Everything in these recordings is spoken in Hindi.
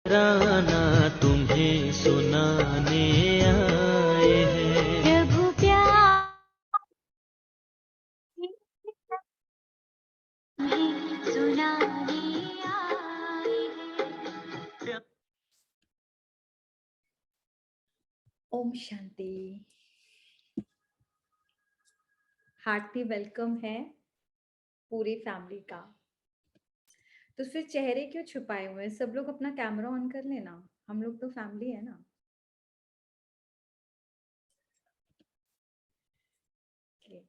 राना तुम्हें सुनाने आए हैं। प्रभु प्यार तुम्हें सुनाने आए हैं। ओम शांति। हार्टी वेलकम है पूरी फैमिली का। तो फिर चेहरे क्यों छुपाए हुए हैं? सब लोग अपना कैमरा ऑन कर लेना, हम लोग तो फैमिली है ना। Okay.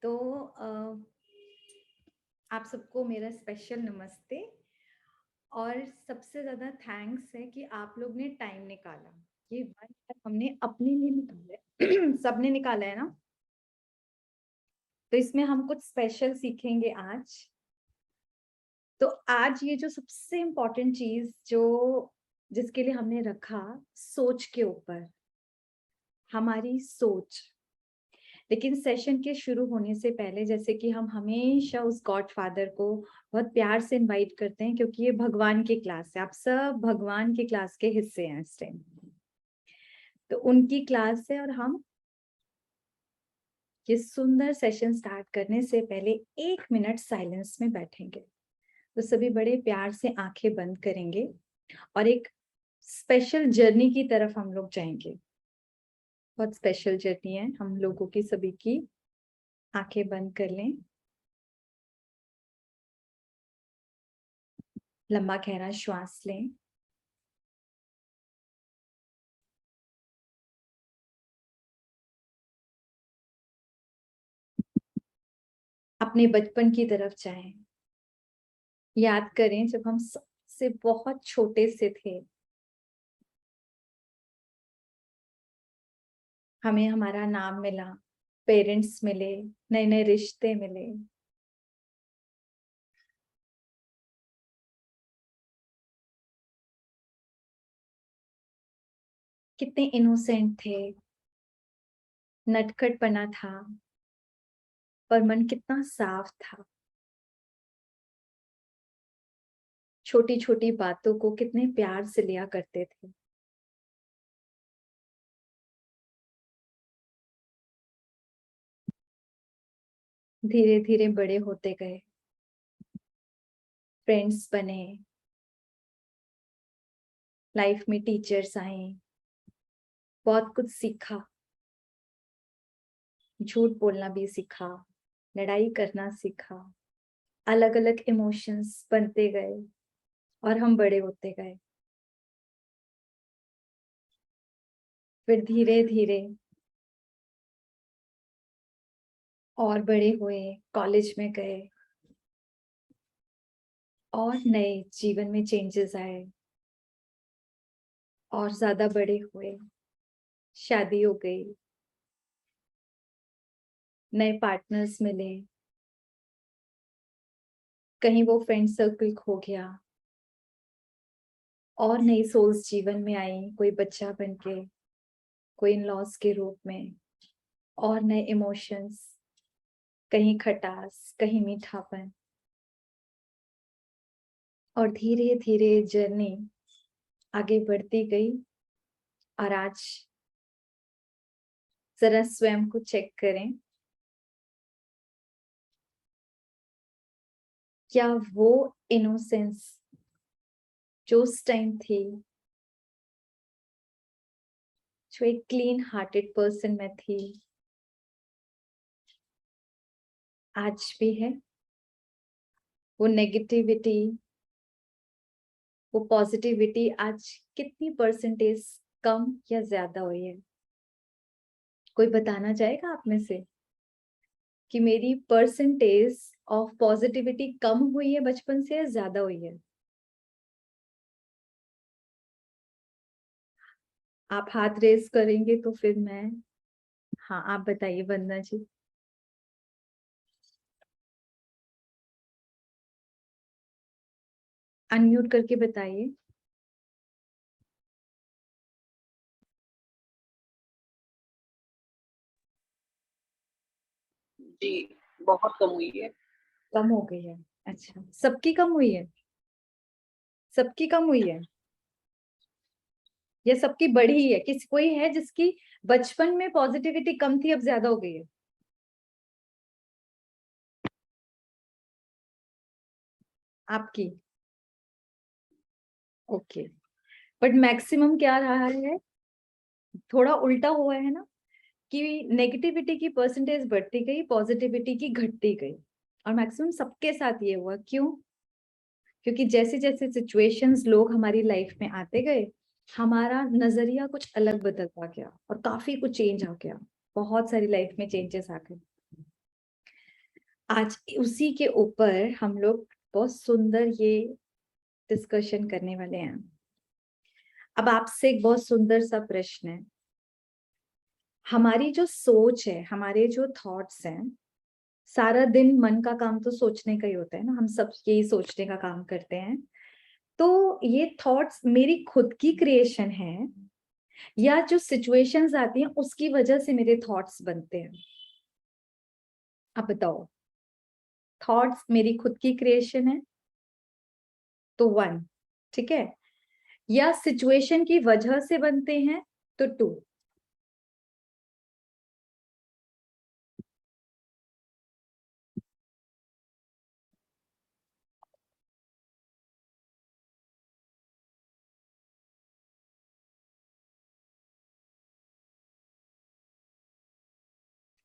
तो आप सबको मेरा स्पेशल नमस्ते और सबसे ज्यादा थैंक्स है कि आप लोग ने टाइम निकाला। ये वन हमने अपने लिए निकाला है सबने निकाला है ना। तो इसमें हम कुछ स्पेशल सीखेंगे आज। तो आज ये जो सबसे इम्पोर्टेंट चीज जो जिसके लिए हमने रखा, सोच के ऊपर, हमारी सोच। लेकिन सेशन के शुरू होने से पहले, जैसे कि हम हमेशा उस गॉड फादर को बहुत प्यार से इनवाइट करते हैं, क्योंकि ये भगवान की क्लास है, आप सब भगवान की क्लास के हिस्से हैं इस टाइम। तो उनकी क्लास है और हम ये सुंदर सेशन स्टार्ट करने से पहले 1 मिनट साइलेंस में बैठेंगे। तो सभी बड़े प्यार से आंखें बंद करेंगे और एक स्पेशल जर्नी की तरफ हम लोग जाएंगे। बहुत स्पेशल जर्नी है हम लोगों की सभी की। आंखें बंद कर लें, लंबा गहरा श्वास लें। अपने बचपन की तरफ जाएं। याद करें जब हम सबसे बहुत छोटे से थे, हमें हमारा नाम मिला, पेरेंट्स मिले, नए नए रिश्ते मिले। कितने इनोसेंट थे, नटखटपना था, पर मन कितना साफ था। छोटी छोटी बातों को कितने प्यार से लिया करते थे। धीरे धीरे बड़े होते गए, फ्रेंड्स बने, लाइफ में टीचर्स आए, बहुत कुछ सीखा, झूठ बोलना भी सीखा, लड़ाई करना सीखा, अलग अलग इमोशंस बनते गए और हम बड़े होते गए। फिर धीरे धीरे और बड़े हुए, कॉलेज में गए और नए जीवन में चेंजेस आए और ज्यादा बड़े हुए, शादी हो गई, नए पार्टनर्स मिले, कहीं वो फ्रेंड सर्कल खो गया और नई सोल्स जीवन में आई, कोई बच्चा बन के, कोई इन लॉस के रूप में, और नए इमोशंस, कहीं खटास, कहीं मीठापन। और धीरे धीरे जर्नी आगे बढ़ती गई और आज जरा स्वयं को चेक करें, क्या वो इनोसेंस जो उस टाइम थी, जो एक क्लीन हार्टेड पर्सन में थी, आज भी है? वो नेगेटिविटी, वो पॉजिटिविटी आज कितनी परसेंटेज कम या ज्यादा हुई है? कोई बताना चाहेगा आप में से कि मेरी परसेंटेज ऑफ पॉजिटिविटी कम हुई है बचपन से या ज्यादा हुई है? आप हाथ रेस करेंगे तो फिर मैं, हाँ आप बताइए वंदना जी। अनम्यूट करके बताइए। जी बहुत कम हुई है। कम हो गई है? अच्छा, सबकी कम हुई है? सबकी कम हुई है या सबकी बढ़ी है? किसी कोई है जिसकी बचपन में पॉजिटिविटी कम थी, अब ज्यादा हो गई है? आपकी? ओके। बट मैक्सिमम क्या रहा है, थोड़ा उल्टा हुआ है ना, कि नेगेटिविटी की परसेंटेज बढ़ती गई, पॉजिटिविटी की घटती गई। और मैक्सिमम सबके साथ ये हुआ। क्यों? क्योंकि जैसे जैसे सिचुएशंस, लोग हमारी लाइफ में आते गए, हमारा नजरिया कुछ अलग बदलता गया और काफी कुछ चेंज आ गया। बहुत सारी लाइफ में चेंजेस आ गए। आज उसी के ऊपर हम लोग बहुत सुंदर ये डिस्कशन करने वाले हैं। अब आपसे एक बहुत सुंदर सा प्रश्न है। हमारी जो सोच है, हमारे जो थॉट्स हैं, सारा दिन मन का काम तो सोचने का ही होता है ना, हम सब यही सोचने का काम करते हैं। तो ये थॉट्स मेरी खुद की क्रिएशन है या जो सिचुएशंस आती हैं उसकी वजह से मेरे थॉट्स बनते हैं? आप बताओ। थॉट्स मेरी खुद की क्रिएशन है तो 1, ठीक है, या सिचुएशन की वजह से बनते हैं तो 2।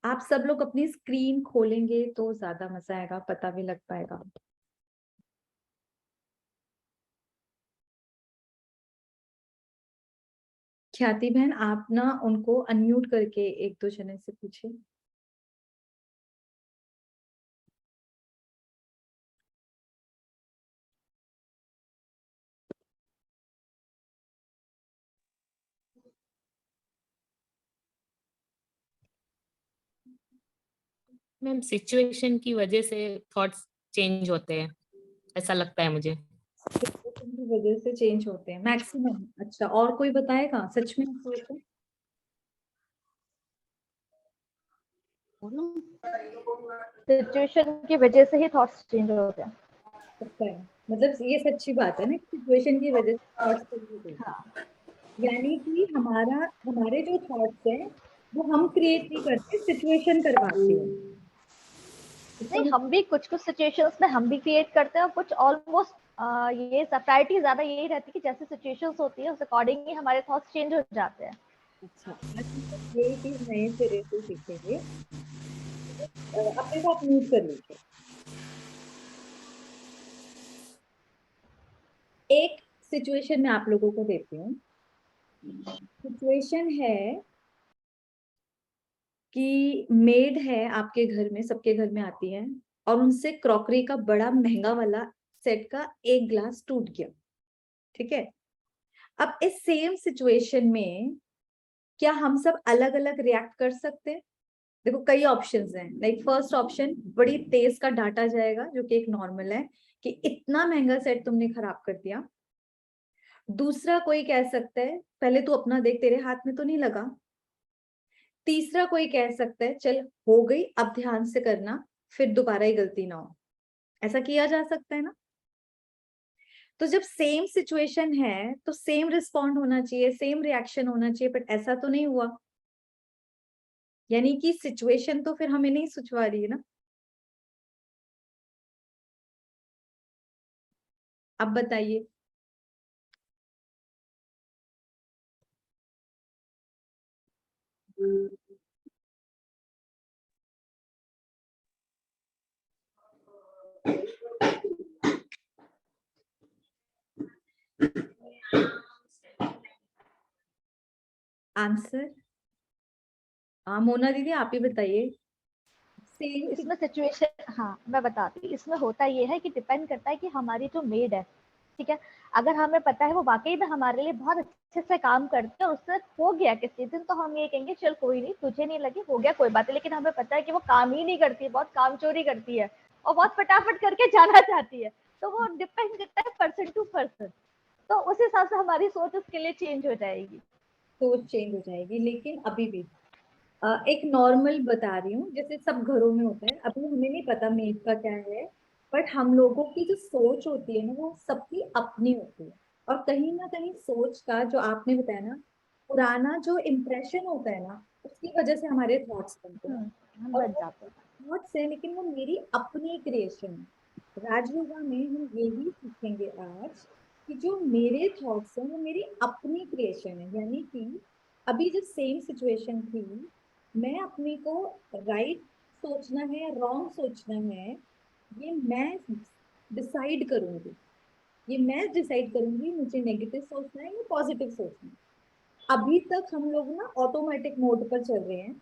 आप सब लोग अपनी स्क्रीन खोलेंगे तो ज्यादा मजा आएगा, पता भी लग पाएगा। ख्याति बहन, आप ना उनको अनम्यूट करके एक दो जने से पूछे। मैम सिचुएशन की वजह से थॉट्स चेंज होते हैं, ऐसा लगता है मुझे। सिचुएशन की वजह से चेंज होते हैं मैक्सिमम। अच्छा, और कोई बताएगा सच में ऐसा होता है? सिचुएशन की वजह से ही थॉट्स चेंज होते हैं। सकता है, मतलब ये सच्ची बात है ना, सिचुएशन की वजह से थॉट्स चेंज होते हैं। हाँ। यानी कि हमारे जो थॉट्स हैं वो हम क्रिएट नहीं करते, सिचुएशन करवाती है। नहीं, हम भी कुछ कुछ सिचुएशंस में हम भी क्रिएट करते हैं और कुछ ऑलमोस्ट ये प्रायोरिटी ज्यादा यही रहती है कि जैसे सिचुएशंस होती है उस अकॉर्डिंग ही हमारे थॉट्स चेंज हो जाते हैं। अच्छा, आज हम लोग यही चीज नए सिरे से सीखेंगे। अपने को आप म्यूट कर लीजिए। एक सिचुएशन में आप लोगों को देती हूँ। सिचुएशन है कि मेड है आपके घर में, सबके घर में आती है, और उनसे क्रॉकरी का बड़ा महंगा वाला सेट का एक ग्लास टूट गया। ठीक है, अब इस सेम सिचुएशन में क्या हम सब अलग अलग रिएक्ट कर सकते हैं? देखो कई ऑप्शंस हैं। लाइक फर्स्ट ऑप्शन, बड़ी तेज का डांटा जाएगा, जो कि एक नॉर्मल है, कि इतना महंगा सेट तुमने खराब कर दिया। दूसरा कोई कह सकता है पहले तू अपना देख, तेरे हाथ में तो नहीं लगा। तीसरा कोई कह सकता है चल हो गई, अब ध्यान से करना, फिर दोबारा ही गलती ना हो। ऐसा किया जा सकता है ना? तो जब सेम सिचुएशन है तो सेम रिस्पॉन्ड होना चाहिए, सेम रिएक्शन होना चाहिए, बट ऐसा तो नहीं हुआ। यानी कि सिचुएशन तो फिर हमें नहीं सुझवा रही है ना। अब बताइए। आंसर? हाँ मोना दीदी, आप ही बताइए। इसमें सिचुएशन, हाँ मैं बताती हूँ। इसमें होता ये है कि डिपेंड करता है कि हमारी जो मेड है, ठीक है, अगर हमें पता है वो वाकई में हमारे लिए बहुत अच्छे से काम करते हैं और उससे हो गया किसी दिन, तो हम ये कहेंगे चल कोई नहीं, तुझे नहीं लगे, हो गया, कोई बात है। लेकिन हमें पता है कि वो काम ही नहीं करती है, बहुत काम चोरी करती है और बहुत फटाफट करके जाना चाहती है, तो वो डिपेंड करता है पर्सन टू पर्सन। तो उस हिसाब से हमारी सोच उसके लिए चेंज हो जाएगी। सोच चेंज हो जाएगी, लेकिन अभी भी एक नॉर्मल बता रही हूँ, जैसे सब घरों में होता है। अभी हमें नहीं पता मेड का क्या है, बट हम लोगों की जो सोच होती है ना वो सबकी अपनी होती है। और कहीं ना कहीं सोच का जो आपने बताया ना, पुराना जो इम्प्रेशन होता है ना, उसकी वजह से हमारे थॉट्स बनते हैं। हम और बच वो जाते हैं। थॉट्स है लेकिन वो मेरी अपनी क्रिएशन है। राजयोगा में हम यही सीखेंगे आज कि जो मेरे थॉट्स हैं वो मेरी अपनी क्रिएशन है। यानी कि अभी जो सेम सिचुएशन थी, मैं अपने को राइट सोचना है या रॉन्ग सोचना है, ये मैं डिसाइड करूंगी। ये मैं डिसाइड करूंगी मुझे नेगेटिव सोचना है या पॉजिटिव सोचना है। अभी तक हम लोग ना ऑटोमेटिक मोड पर चल रहे हैं।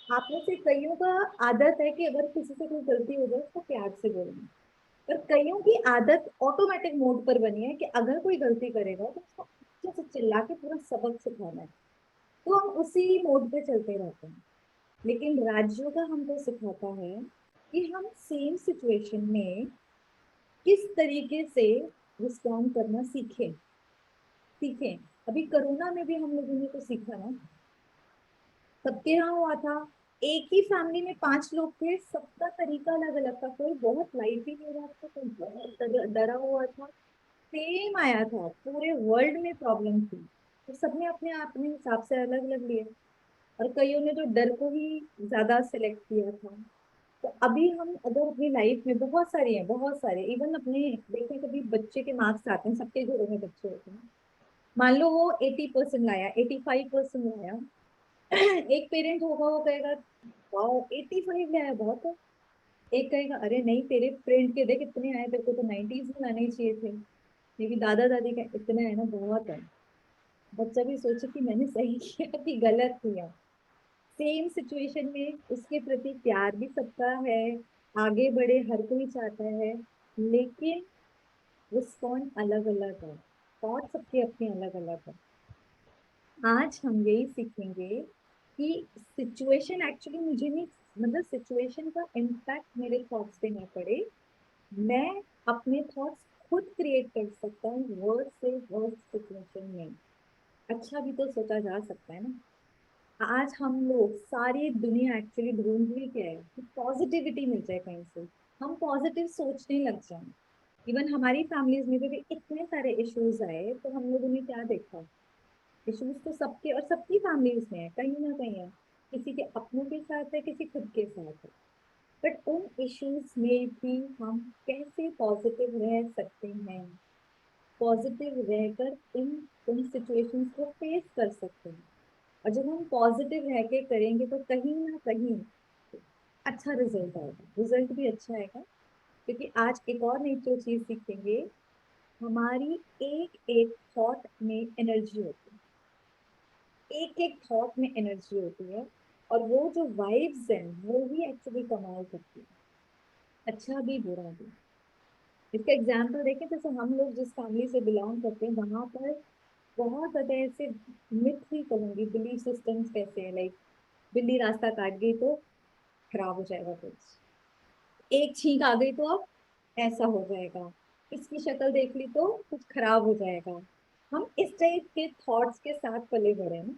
आप में से कईयों का आदत है कि अगर किसी से कोई गलती हो जाए उसको प्यार से बोलना, पर कईयों की आदत ऑटोमेटिक मोड पर बनी है कि अगर कोई गलती करेगा तो उसको अच्छे से चिल्ला के पूरा सबक सिखाना है। तो हम उसी मोड पे चलते रहते हैं। लेकिन राजयोग का हमको सिखाता है कि हम सेम सिचुएशन में किस तरीके से रिस्पॉन्ड करना सीखें। सीखें। अभी कोरोना में भी हम लोगों ने तो सीखा ना, सबके यहाँ हुआ था। एक ही फैमिली में 5 लोग थे, सबका तरीका अलग अलग था। कोई बहुत लाइट ही ले रहा था, कोई बहुत डरा हुआ था। सेम आया था, पूरे वर्ल्ड में प्रॉब्लम थी, तो सबने अपने अपने हिसाब से अलग अलग लिए। और कईयों ने तो डर को ही ज्यादा सिलेक्ट किया था। तो अभी हम अगर अपनी लाइफ में बहुत सारी है, बहुत सारे, इवन अपने देखें कभी बच्चे के मार्क्स आते हैं, सबके घरों में बच्चे होते हैं। मान लो वो 80% लाया, 85% लाया, एक पेरेंट होगा वो कहेगा वाओ 85 लाया बहुत है। एक कहेगा अरे नहीं तेरे फ्रेंड के देख इतने आए, तेरे को तो 90s में लाने ही चाहिए थे। मेरी दादा दादी का इतना है ना बहुत है। बच्चा भी सोचे कि मैंने सही किया कि गलत किया। सेम सिचुएशन में उसके प्रति प्यार भी सबका है, आगे बढ़े हर कोई चाहता है, लेकिन रिस्पॉन्ड अलग अलग है। थॉट सबके अपने अलग अलग है। आज हम यही सीखेंगे कि सिचुएशन एक्चुअली मुझे नहीं, मतलब सिचुएशन का इम्पैक्ट मेरे थॉट्स पे ना पड़े। मैं अपने थॉट्स खुद क्रिएट कर सकता हूँ वर्ड से वर्ड सिचुएशन में। अच्छा भी तो सोचा जा सकता है ना। आज हम लोग सारी दुनिया एक्चुअली ढूंढ रही क्या है कि पॉजिटिविटी मिल जाए कहीं से, हम पॉजिटिव सोचने लग जाएं। इवन हमारी फैमिलीज में भी इतने सारे इश्यूज आए तो हम लोगों ने क्या देखा, इश्यूज तो सबके और सबकी फैमिलीज में है, कहीं ना कहीं है। किसी के अपनों के साथ है, किसी खुद के साथ है। बट उन इश्यूज में भी हम कैसे पॉजिटिव रह सकते हैं, पॉजिटिव रहकर इन उन सिचुएशंस को फेस कर सकते हैं। और जब हम पॉजिटिव रह के करेंगे तो कहीं ना कहीं अच्छा रिजल्ट आएगा, रिजल्ट भी अच्छा आएगा। क्योंकि आज एक और नई जो चीज सीखेंगे, हमारी एक एक थॉट में एनर्जी होती है, एक एक थॉट में एनर्जी होती है। और वो जो वाइब्स हैं वो भी एक्चुअली कमाल करती है, अच्छा भी बुरा भी। इसका एग्जाम्पल देखें, जैसे हम लोग जिस फैमिली से बिलोंग करते हैं वहां पर बहुत ज्यादा ऐसे मिथ ही कहूंगी, बिलीफ सिस्टम्स कैसे है, लाइक बिल्ली रास्ता काट गई तो खराब हो जाएगा कुछ, एक छींक आ गई तो अब ऐसा हो जाएगा, इसकी शक्ल देख ली तो कुछ खराब हो जाएगा। हम इस टाइप के थॉट्स के साथ पले बढ़े हैं ना।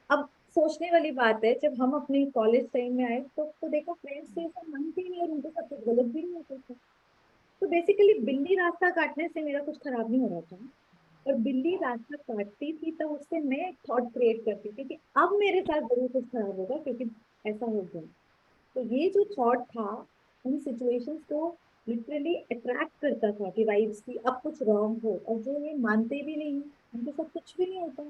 अब सोचने वाली बात है, जब हम अपने कॉलेज टाइम में आए तो देखो फ्रेंड्स तो ऐसा मानते ही नहीं और उनके साथ कुछ गलत भी नहीं होता था। तो बेसिकली बिल्ली रास्ता काटने से मेरा कुछ खराब नहीं हो रहा था, और बिल्ली रास्ता काटती थी तो उससे मैं एक थॉट क्रिएट करती थी कि अब मेरे साथ जरूर कुछ खराब होगा क्योंकि ऐसा हो गया। तो ये जो थॉट था उन सिचुएशंस को लिटरली अट्रैक्ट करता था कि वाइब्स की अब कुछ रॉन्ग हो, और जो ये मानते भी नहीं उनके साथ कुछ भी नहीं होता।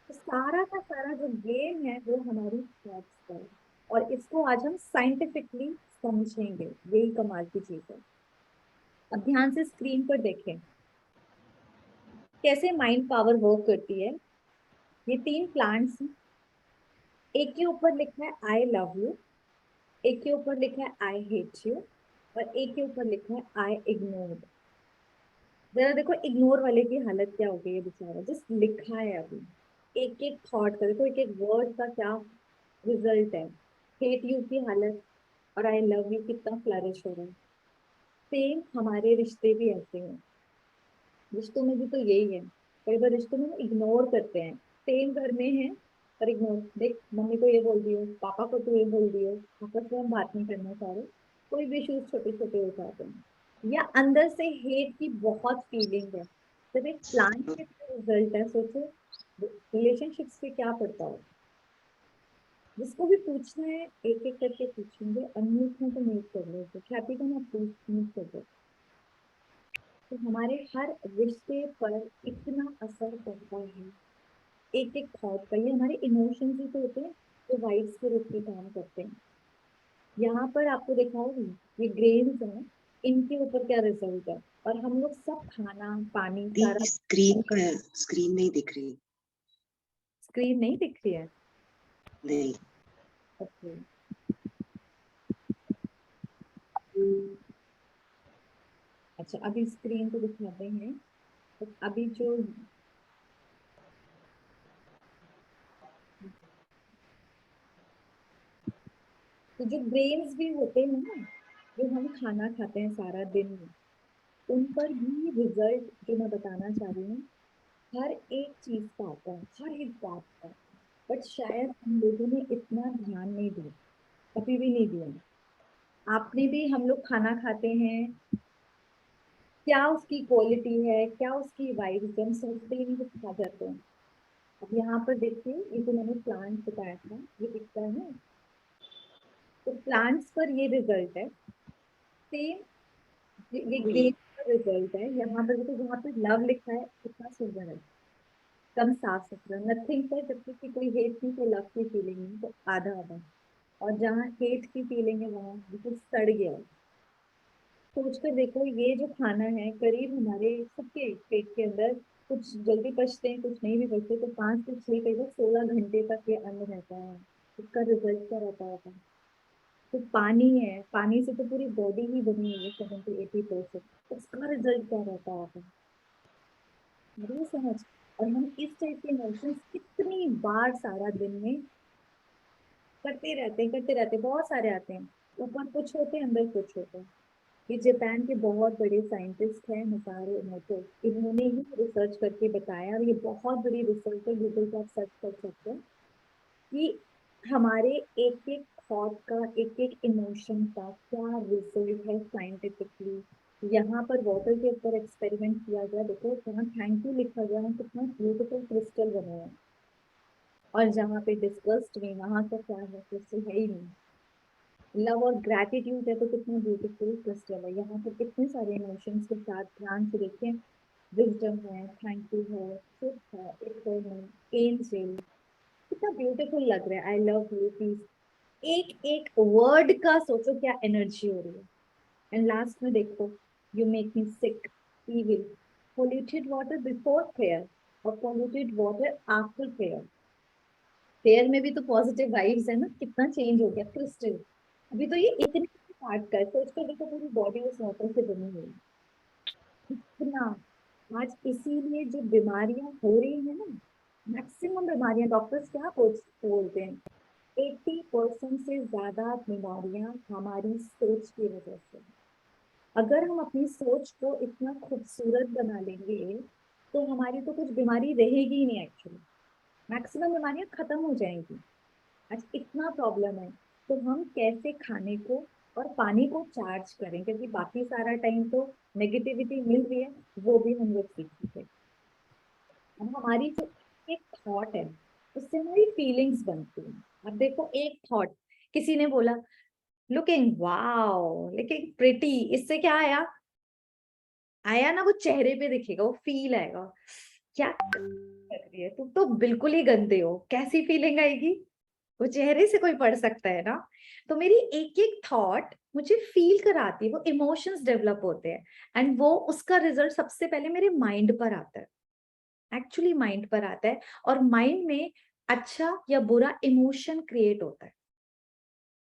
तो सारा का सारा जो गेम है वो हमारी थॉट्स का है। और इसको आज हम साइंटिफिकली समझेंगे, यही कमाल की चीज है। अब ध्यान से स्क्रीन पर देखें कैसे माइंड पावर वर्क करती है। ये 3 प्लांट्स हैं, एक के ऊपर लिखा है आई लव यू, एक के ऊपर लिखा है आई हेट यू, और एक के ऊपर लिखा है आई इग्नोर। जरा देखो इग्नोर वाले की हालत क्या हो गई है बेचारा, जस्ट लिखा है अभी। एक एक थॉट का देखो, एक एक वर्ड का क्या रिजल्ट है। हेट यू की हालत और आई लव यू कितना फ्लरिश हो रहा है। सेम हमारे रिश्ते भी ऐसे हैं, रिश्तों में भी तो यही है। कई बार रिश्तों में इग्नोर करते हैं, सेम घर में है पर इग्नोर, देख मम्मी को ये बोल दियो, पापा को तो ये बोल दियो, आपस में हम बात नहीं करना चाह रहे, कोई भी इश्यूज छोटे छोटे हो जाते हैं, या अंदर से हेट की बहुत फीलिंग है, जब एक प्लांट के रिजल्ट है, सोचो रिलेशनशिप्स पे क्या पड़ता हो। जिसको भी पूछना है एक एक करके पूछेंगे, अनम्यूट में तो म्यूट कर लो, तो ख्याति को ना म्यूट कर दो। तो हमारे हर रिश्ते पर इतना असर पड़ता है एक एक थॉट का। ये हमारे इमोशंस ही तो होते हैं जो वाइब्स के रूप में काम करते हैं। यहाँ पर आपको देखा होगा ये ग्रेन्स हैं, इनके ऊपर क्या रिजल्ट है, और हम लोग सब खाना पानी सारा। स्क्रीन का है, स्क्रीन नहीं दिख रही। स्क्रीन नहीं दिख रही है? नहीं। ओके। अच्छा, अभी स्क्रीन को दिखाते हैं। तो अभी जो तो जो ब्रेन्स भी होते हैं ना, जो हम खाना खाते हैं सारा दिन में, उन पर भी रिजल्ट जो मैं बताना चाह रही हूँ, हर एक चीज का आता है, हर एक बात का। बट शायद हम लोगों ने इतना ध्यान नहीं दिया, कभी भी नहीं दिया। आपने भी, हम लोग खाना खाते हैं, क्या उसकी क्वालिटी है, क्या उसकी वाइब्स, हम सोचते ही नहीं कुछ खा जाते हैं। अब यहाँ पर देखिए, ये जो मैंने प्लांट बताया था, ये दिखता है ना, तो प्लांट्स पर ये रिजल्ट है सेम। ये ग्रेन का रिजल्ट है। यहाँ पर देखो, जहाँ पर लव लिखा है कितना सुंदर है, कम साफ सुथरा, नथिंग पर जब तक कि कोई हेट नहीं, कोई लव की फीलिंग नहीं, तो आधा आधा। और जहाँ हेट की फीलिंग है वहां बिल्कुल सड़ गया है। सोच कर देखो, ये जो खाना है करीब हमारे सबके पेट के अंदर, कुछ जल्दी पचते हैं, कुछ नहीं भी पचते, तो 5 से 6, कई बार 16 घंटे तक ये अन्न रहता है। इसका रिजल्ट क्या रहता होगा? तो पानी है, पानी से तो पूरी बॉडी ही बनी हुई है 70-80%। उसका रिजल्ट क्या रहता होगा? मुझे समझ। और हम इस टाइप के इमोशंस कितनी बार सारा दिन में करते रहते हैं, करते रहते हैं, बहुत सारे आते हैं। ऊपर कुछ होते हैं, अंदर कुछ होते हैं। ये जापान के बहुत बड़े साइंटिस्ट हैं मसारो इमोटो, इन्होंने ही रिसर्च करके बताया, और ये बहुत बड़ी रिसर्च है, गूगल पे आप सर्च कर सकते हैं, कि हमारे एक एक थॉट का, एक एक इमोशन का क्या रिजल्ट है साइंटिफिकली। यहाँ पर वाटर के ऊपर एक्सपेरिमेंट किया गया, देखो जहाँ थैंक यू लिखा गया है, कितना ब्यूटीफुल क्रिस्टल बना है। और जहाँ पे डिस्गस्ट में, वहां का क्या है, क्रिस्टल है ही नहीं। लव और ग्रैटिट्यूड है तो कितना ब्यूटीफुल क्रिस्टल है। यहाँ पर कितने सारे इमोशंस के साथ ध्यान से देखें, विजडम है, थैंक यू है, सुख है, एंजल, कितना ब्यूटीफुल लग रहा है, आई लव यू, प्लीज। एक एक वर्ड का सोचो क्या एनर्जी हो रही है। एंड लास्ट में देखो, you make me sick, evil, polluted water before prayer और polluted water after prayer. Prayer में भी तो पॉजिटिव वाइब्स है ना, कितना चेंज हो गया क्रिस्टल। अभी तो ये इतने पार्ट का है, सोच कर देखो पूरी बॉडी उस वाटर से बनी हुई है। इतना आज इसीलिए जो बीमारियां हो रही है ना, मैक्सिमम बीमारियां, डॉक्टर्स क्या बोलते हैं, 80% से ज्यादा बीमारियां हमारी सोच की वजह से। अगर हम अपनी सोच को इतना खूबसूरत बना लेंगे, तो हमारी तो कुछ बीमारी रहेगी ही नहीं एक्चुअली, मैक्सिमम बीमारियां खत्म हो जाएंगी। आज इतना प्रॉब्लम है, तो हम कैसे खाने को और पानी को चार्ज करें, क्योंकि बाकी सारा टाइम तो नेगेटिविटी मिल रही है, वो भी हम लोग सीखेंगे। अब हमारी जो एक थॉट है, उससे हमारी फीलिंग्स बनती हैं। अब देखो, एक थॉट, किसी ने बोला लुकिंग वाओ, लुकिंग प्रिटी, इससे क्या आया? आया ना, वो चेहरे पे दिखेगा, वो फील आएगा, क्या कर रही है तुम तो बिल्कुल ही गंदे हो, कैसी फीलिंग आएगी? वो चेहरे से कोई पढ़ सकता है ना। तो मेरी एक एक थॉट मुझे फील कराती है, वो इमोशंस डेवलप होते हैं, एंड वो उसका रिजल्ट सबसे पहले मेरे माइंड पर आता है, एक्चुअली माइंड पर आता है। और माइंड में अच्छा या बुरा इमोशन क्रिएट होता है,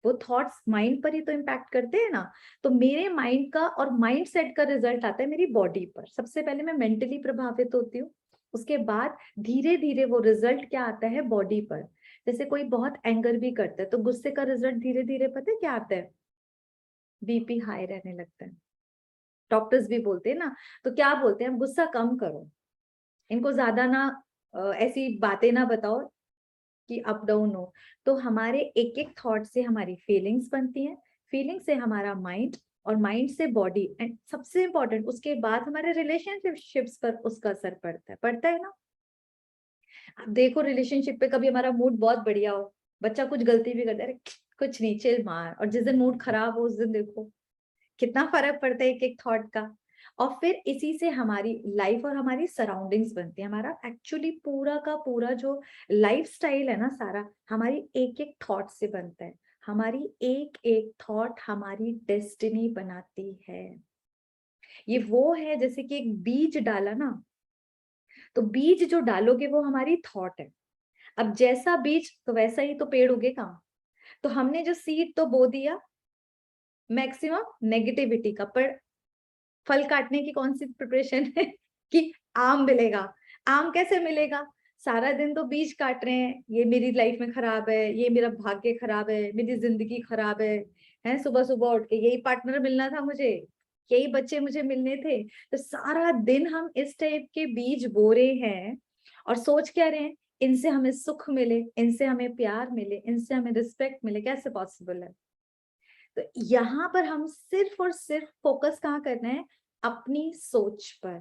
वो थॉट्स माइंड पर ही तो इम्पैक्ट करते हैं ना। तो मेरे माइंड का और माइंड सेट का रिजल्ट आता है मेरी बॉडी पर। सबसे पहले मैं मेंटली प्रभावित होती हूँ, उसके बाद धीरे धीरे वो रिजल्ट क्या आता है बॉडी पर। जैसे कोई बहुत एंगर भी करता है, तो गुस्से का रिजल्ट धीरे धीरे पता है क्या आता है? बीपी हाई रहने लगता है। डॉक्टर्स भी बोलते हैं ना, तो क्या बोलते हैं, गुस्सा कम करो, इनको ज्यादा ना ऐसी बातें ना बताओ कि अप डाउन हो। तो हमारे एक एक थॉट से हमारी फीलिंग्स बनती हैं, फीलिंग से हमारा माइंड, और माइंड से बॉडी, एंड सबसे इंपॉर्टेंट उसके बाद हमारे रिलेशनशिप्स पर उसका असर पड़ता है ना। अब देखो रिलेशनशिप पे कभी हमारा मूड बहुत बढ़िया हो, बच्चा कुछ गलती भी कर दे, अरे कुछ नहीं चिल मार, और जिस दिन मूड खराब हो उस दिन देखो कितना फर्क पड़ता है एक एक थॉट का। और फिर इसी से हमारी लाइफ और हमारी सराउंडिंग्स बनती है। हमारा एक्चुअली पूरा का पूरा जो लाइफ स्टाइल है ना सारा, हमारी एक एक थॉट से बनता है। हमारी एक एक थॉट हमारी डेस्टिनी बनाती है। ये वो है जैसे कि एक बीज डाला ना, तो बीज जो डालोगे वो हमारी थॉट है। अब जैसा बीज तो वैसा ही तो पेड़ उगेगा। तो हमने जो सीड तो बो दिया मैक्सिमम नेगेटिविटी का, पर फल काटने की कौन सी प्रिपरेशन है कि आम मिलेगा। आम कैसे मिलेगा? सारा दिन तो बीज काट रहे हैं, ये मेरी लाइफ में खराब है, ये मेरा भाग्य खराब है, मेरी जिंदगी खराब है, सुबह सुबह उठ के यही पार्टनर मिलना था मुझे, यही बच्चे मुझे मिलने थे। तो सारा दिन हम इस टाइप के बीज बो रहे हैं और सोच क्या रहे हैं, इनसे हमें सुख मिले, इनसे हमें प्यार मिले, इनसे हमें रिस्पेक्ट मिले। कैसे पॉसिबल है? तो यहाँ पर हम सिर्फ और सिर्फ फोकस कहाँ करना है? अपनी सोच पर।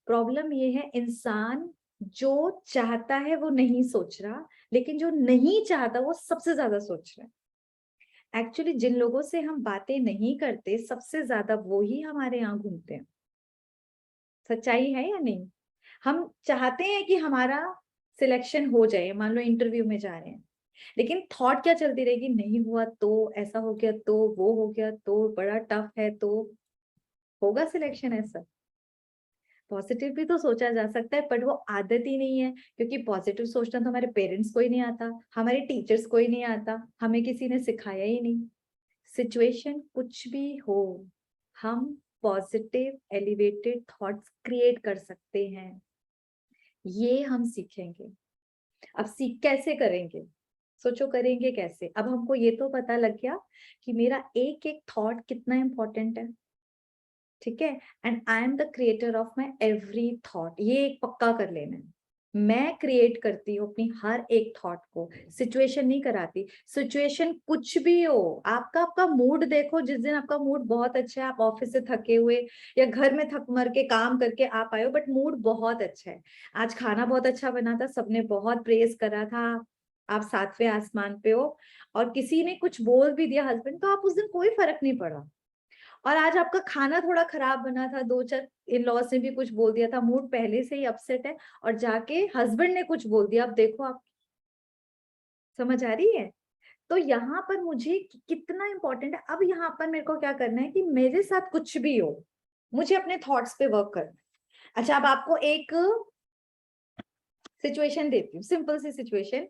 प्रॉब्लम ये है इंसान जो चाहता है वो नहीं सोच रहा, लेकिन जो नहीं चाहता वो सबसे ज्यादा सोच रहा है। एक्चुअली जिन लोगों से हम बातें नहीं करते सबसे ज्यादा वो ही हमारे यहाँ घूमते हैं। सच्चाई है या नहीं? हम चाहते हैं कि हमारा सिलेक्शन हो जाए, मान लो इंटरव्यू में जा रहे हैं, लेकिन थॉट क्या चलती रहेगी, नहीं हुआ तो, ऐसा हो गया तो, वो हो गया तो, बड़ा टफ है तो, होगा सिलेक्शन ऐसा? पॉजिटिव भी तो सोचा जा सकता है, पर वो आदत ही नहीं है, क्योंकि पॉजिटिव सोचना तो हमारे पेरेंट्स को ही नहीं आता, हमारे टीचर्स को ही नहीं आता, हमें किसी ने सिखाया ही नहीं। सिचुएशन कुछ भी हो, हम पॉजिटिव एलिवेटेड थॉट्स क्रिएट कर सकते हैं। ये हम सीखेंगे। अब सीख कैसे करेंगे? सोचो करेंगे कैसे? अब हमको ये तो पता लग गया कि मेरा एक एक थॉट कितना इंपॉर्टेंट है, ठीक है, and I am the creator of my every thought. ये एक पक्का कर लेना है, मैं क्रिएट करती हूँ अपनी हर एक थॉट को, सिचुएशन नहीं कराती। सिचुएशन कुछ भी हो, आपका मूड देखो, जिस दिन आपका मूड बहुत अच्छा है, आप ऑफिस से थके हुए या घर में थक मर के काम करके आप आए हो, बट मूड बहुत अच्छा है, आज खाना बहुत अच्छा बना था, सबने बहुत प्रेज करा था, आप सातवें आसमान पे हो, और किसी ने कुछ बोल भी दिया हस्बैंड, तो आप उस दिन कोई फर्क नहीं पड़ा। और आज आपका खाना थोड़ा खराब बना था, दो चार इन लॉज ने भी कुछ बोल दिया था, मूड पहले से ही अपसेट है, और जाके हस्बैंड ने कुछ बोल दिया, अब देखो आप, समझ आ रही है? तो यहाँ पर मुझे कितना इंपॉर्टेंट है। अब यहाँ पर मेरे को क्या करना है कि मेरे साथ कुछ भी हो, मुझे अपने थॉट्स पे वर्क करना है। अच्छा, अब आपको एक सिचुएशन देती हूँ, सिंपल सी सिचुएशन।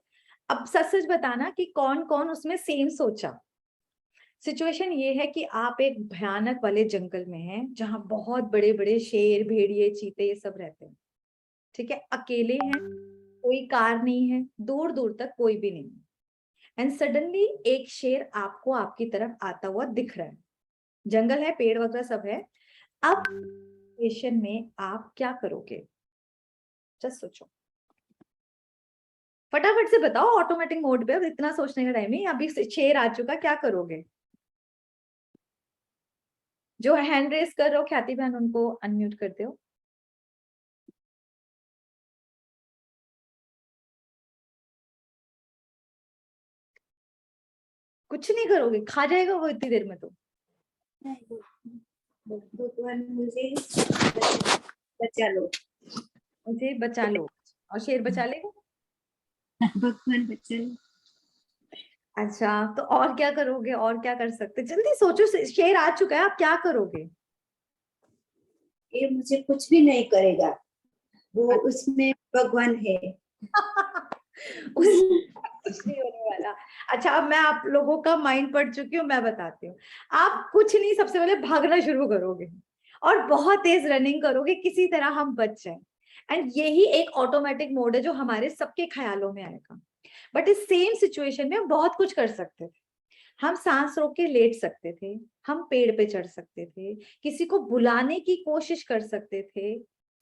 अब सच सच बताना कि कौन कौन उसमें सेम सोचा। सिचुएशन ये है कि आप एक भयानक वाले जंगल में हैं, जहां बहुत बड़े बड़े शेर, भेड़िए, चीते ये सब रहते हैं, ठीक है, अकेले हैं, कोई कार नहीं है, दूर दूर तक कोई भी नहीं, एंड सडनली एक शेर आपको आपकी तरफ आता हुआ दिख रहा है। जंगल है, पेड़ वगैरह सब है। अब सिचुएशन में आप क्या करोगे? जस्ट सोचो, फटाफट से बताओ, ऑटोमेटिक मोड पे, अब इतना सोचने का टाइम नहीं, अभी शेर आ चुका, क्या करोगे? जो हैंड रेस कर रहे हो ख्याति बहन, उनको अनम्यूट कर दो। कुछ नहीं करोगे? खा जाएगा वो इतनी देर में तो। भगवान मुझे बचा लो, मुझे बचा लो, और शेर बचा लेगा? भगवान बचा लो। अच्छा, तो और क्या करोगे? और क्या कर सकते? जल्दी सोचो, शेर आ चुका है, आप क्या करोगे? ये मुझे कुछ भी नहीं करेगा, वो उसमें भगवान है। कुछ नहीं होने वाला। अच्छा, अब मैं आप लोगों का माइंड पढ़ चुकी हूँ, मैं बताती हूँ। आप कुछ नहीं, सबसे पहले भागना शुरू करोगे और बहुत तेज रनिंग करोगे, किसी तरह हम बच जाए। एंड यही एक ऑटोमेटिक मोड है जो हमारे सबके ख्यालों में आएगा। बट इस सेम सिचुएशन में हम बहुत कुछ कर सकते थे। हम सांस रोक के लेट सकते थे, हम पेड़ पे चढ़ सकते थे, किसी को बुलाने की कोशिश कर सकते थे,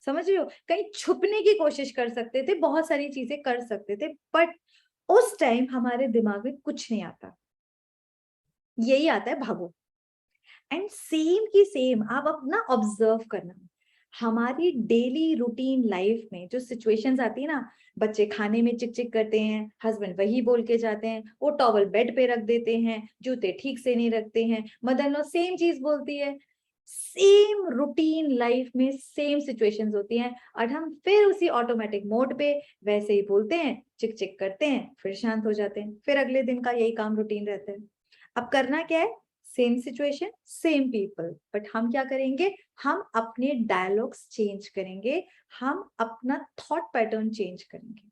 समझ रहे हो, कहीं छुपने की कोशिश कर सकते थे, बहुत सारी चीजें कर सकते थे, बट उस टाइम हमारे दिमाग में कुछ नहीं आता, यही आता है भागो। एंड सेम की सेम आप अपना ऑब्जर्व करना, हमारी डेली रूटीन लाइफ में जो सिचुएशंस आती है ना, बच्चे खाने में चिक चिक करते हैं, हस्बैंड वही बोल के जाते हैं, वो टॉवल बेड पे रख देते हैं, जूते ठीक से नहीं रखते हैं, मदर इन लॉ सेम चीज बोलती है, सेम रूटीन लाइफ में सेम सिचुएशंस होती हैं, और हम फिर उसी ऑटोमेटिक मोड पे वैसे ही बोलते हैं, चिक चिक करते हैं, फिर शांत हो जाते हैं, फिर अगले दिन का यही काम रूटीन रहता है। अब करना क्या है, same situation same people, but हम क्या करेंगे, हम अपने डायलॉग्स चेंज करेंगे, हम अपना थॉट पैटर्न चेंज करेंगे।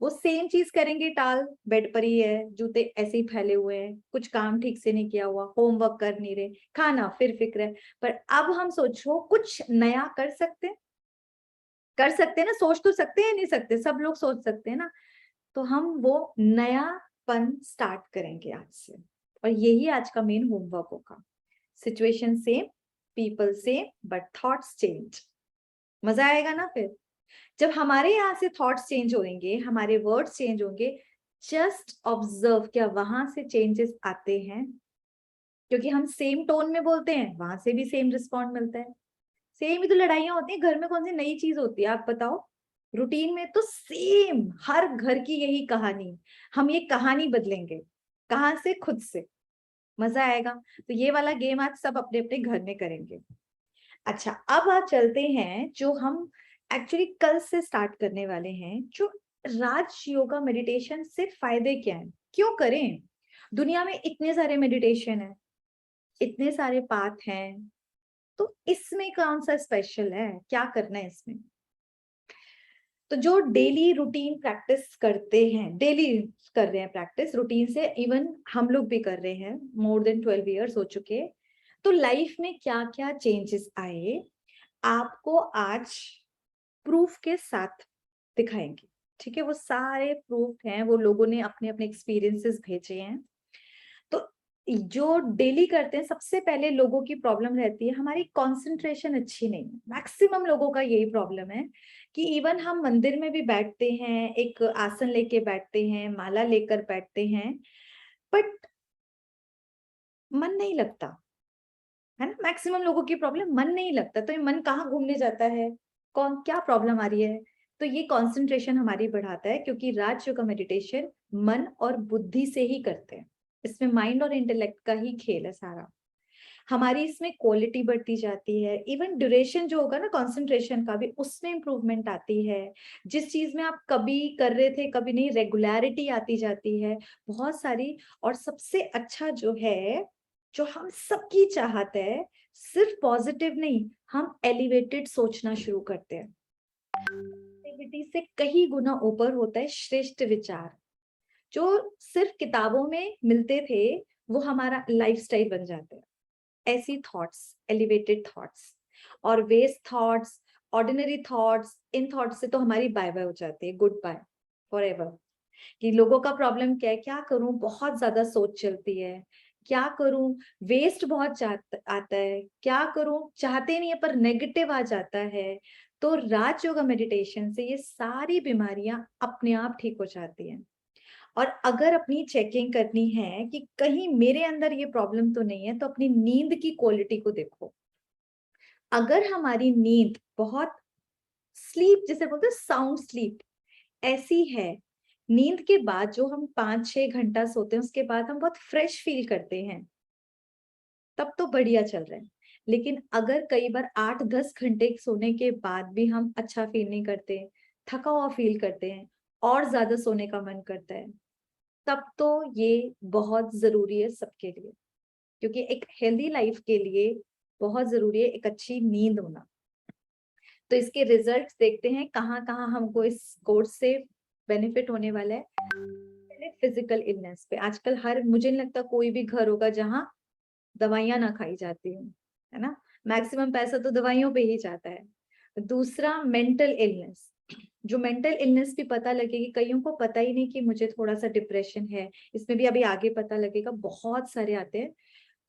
वो सेम चीज करेंगे, टाल बेड पर ही है, जूते ऐसे ही फैले हुए हैं, कुछ काम ठीक से नहीं किया हुआ, होमवर्क कर नहीं रहे, खाना फिर फिक्र है, पर अब हम सोचो कुछ नया कर सकते हैं, कर सकते हैं ना, सोच तो सकते हैं, नहीं सकते, सब लोग सोच सकते हैं ना, तो हम वो नयापन स्टार्ट करेंगे आज से, और यही आज का मेन होमवर्क होगा। Situation same, people same, but thoughts change. मजा आएगा ना फिर जब हमारे यहाँ से थॉट्स चेंज होंगे, हमारे वर्ड्स चेंज होंगे। जस्ट ऑब्जर्व, क्या वहां से चेंजेस आते हैं, क्योंकि हम सेम टोन में बोलते हैं, वहां से भी सेम रिस्पॉन्ड मिलता है। सेम ही तो लड़ाइयां होती हैं, घर में कौन सी नई चीज होती है आप बताओ, रूटीन में तो सेम, हर घर की यही कहानी, हम ये कहानी बदलेंगे कहाँ से, खुद से। मजा आएगा। तो ये वाला गेम आज सब अपने अपने घर में करेंगे। अच्छा, अब आप चलते हैं जो हम एक्चुअली कल से स्टार्ट करने वाले हैं, जो राज योगा मेडिटेशन से फायदे क्या हैं, क्यों करें। दुनिया में इतने सारे मेडिटेशन हैं, इतने सारे पाथ हैं, तो इसमें कौन सा स्पेशल है, क्या करना है इसमें। तो जो डेली रूटीन प्रैक्टिस करते हैं, डेली कर रहे हैं प्रैक्टिस रूटीन से, इवन हम लोग भी कर रहे हैं, मोर देन 12 इयर्स हो चुके, तो लाइफ में क्या क्या चेंजेस आए आपको आज प्रूफ के साथ दिखाएंगे। ठीक है, वो सारे प्रूफ हैं, वो लोगों ने अपने अपने एक्सपीरियंसेस भेजे हैं। तो जो डेली करते हैं, सबसे पहले लोगों की प्रॉब्लम रहती है हमारी कंसंट्रेशन अच्छी नहीं है। मैक्सिमम लोगों का यही प्रॉब्लम है कि इवन हम मंदिर में भी बैठते हैं, एक आसन लेके बैठते हैं, माला लेकर बैठते हैं, बट मन नहीं लगता है ना। मैक्सिमम लोगों की प्रॉब्लम मन नहीं लगता, तो ये मन कहाँ घूमने जाता है, कौन क्या प्रॉब्लम आ रही है। तो ये कंसंट्रेशन हमारी बढ़ाता है, क्योंकि राज योगा मेडिटेशन मन और बुद्धि से ही करते हैं, इसमें माइंड और इंटेलेक्ट का ही खेल है सारा। हमारी इसमें क्वालिटी बढ़ती जाती है, इवन ड्यूरेशन जो होगा ना कंसंट्रेशन का भी, उसमें इंप्रूवमेंट आती है। जिस चीज में आप कभी कर रहे थे कभी नहीं, रेगुलरिटी आती जाती है बहुत सारी। और सबसे अच्छा जो है, जो हम सबकी चाहत है, सिर्फ पॉजिटिव नहीं, हम एलिवेटेड सोचना शुरू करते हैं। पॉजिटिविटी से कहीं गुना ऊपर होता है श्रेष्ठ विचार। जो सिर्फ किताबों में मिलते थे, वो हमारा लाइफस्टाइल बन जाते हैं। ऐसी थॉट्स, एलिवेटेड थॉट्स, और वेस्ट थॉट्स, ऑर्डिनरी थॉट्स, इन थॉट्स से तो हमारी बाय बाय हो जाती है, गुड बाय फॉरएवर। कि लोगों का प्रॉब्लम क्या है, क्या करूं, बहुत ज्यादा सोच चलती है, क्या करूं, वेस्ट बहुत आता है, क्या करूं, चाहते नहीं है पर नेगेटिव आ जाता है। तो राज योगा मेडिटेशन से ये सारी बीमारियां अपने आप ठीक हो जाती हैं। और अगर अपनी चेकिंग करनी है कि कहीं मेरे अंदर ये प्रॉब्लम तो नहीं है, तो अपनी नींद की क्वालिटी को देखो। अगर हमारी नींद बहुत स्लीप, जैसे बोलते हैं साउंड स्लीप, ऐसी है, नींद के बाद जो हम 5-6 घंटा सोते हैं, उसके बाद हम बहुत फ्रेश फील करते हैं, तब तो बढ़िया चल रहे हैं। लेकिन अगर कई बार 8-10 घंटे सोने के बाद भी हम अच्छा फील नहीं करते, थका हुआ फील करते हैं, और ज्यादा सोने का मन करता है, तब तो ये बहुत जरूरी है सबके लिए। क्योंकि एक हेल्दी लाइफ के लिए बहुत जरूरी है एक अच्छी नींद होना। तो इसके रिजल्ट्स देखते हैं कहाँ कहाँ हमको इस कोर्स से बेनिफिट होने वाला है। पहले फिजिकल इलनेस पे, आजकल हर, मुझे नहीं लगता कोई भी घर होगा जहाँ दवाइयां ना खाई जाती हूँ, है ना। मैक्सिमम पैसा तो दवाइयों पे ही जाता है। दूसरा, मेंटल इलनेस। जो मेंटल इलनेस भी पता लगेगी, कईयों को पता ही नहीं कि मुझे थोड़ा सा डिप्रेशन है, इसमें भी अभी आगे पता लगेगा, बहुत सारे आते हैं।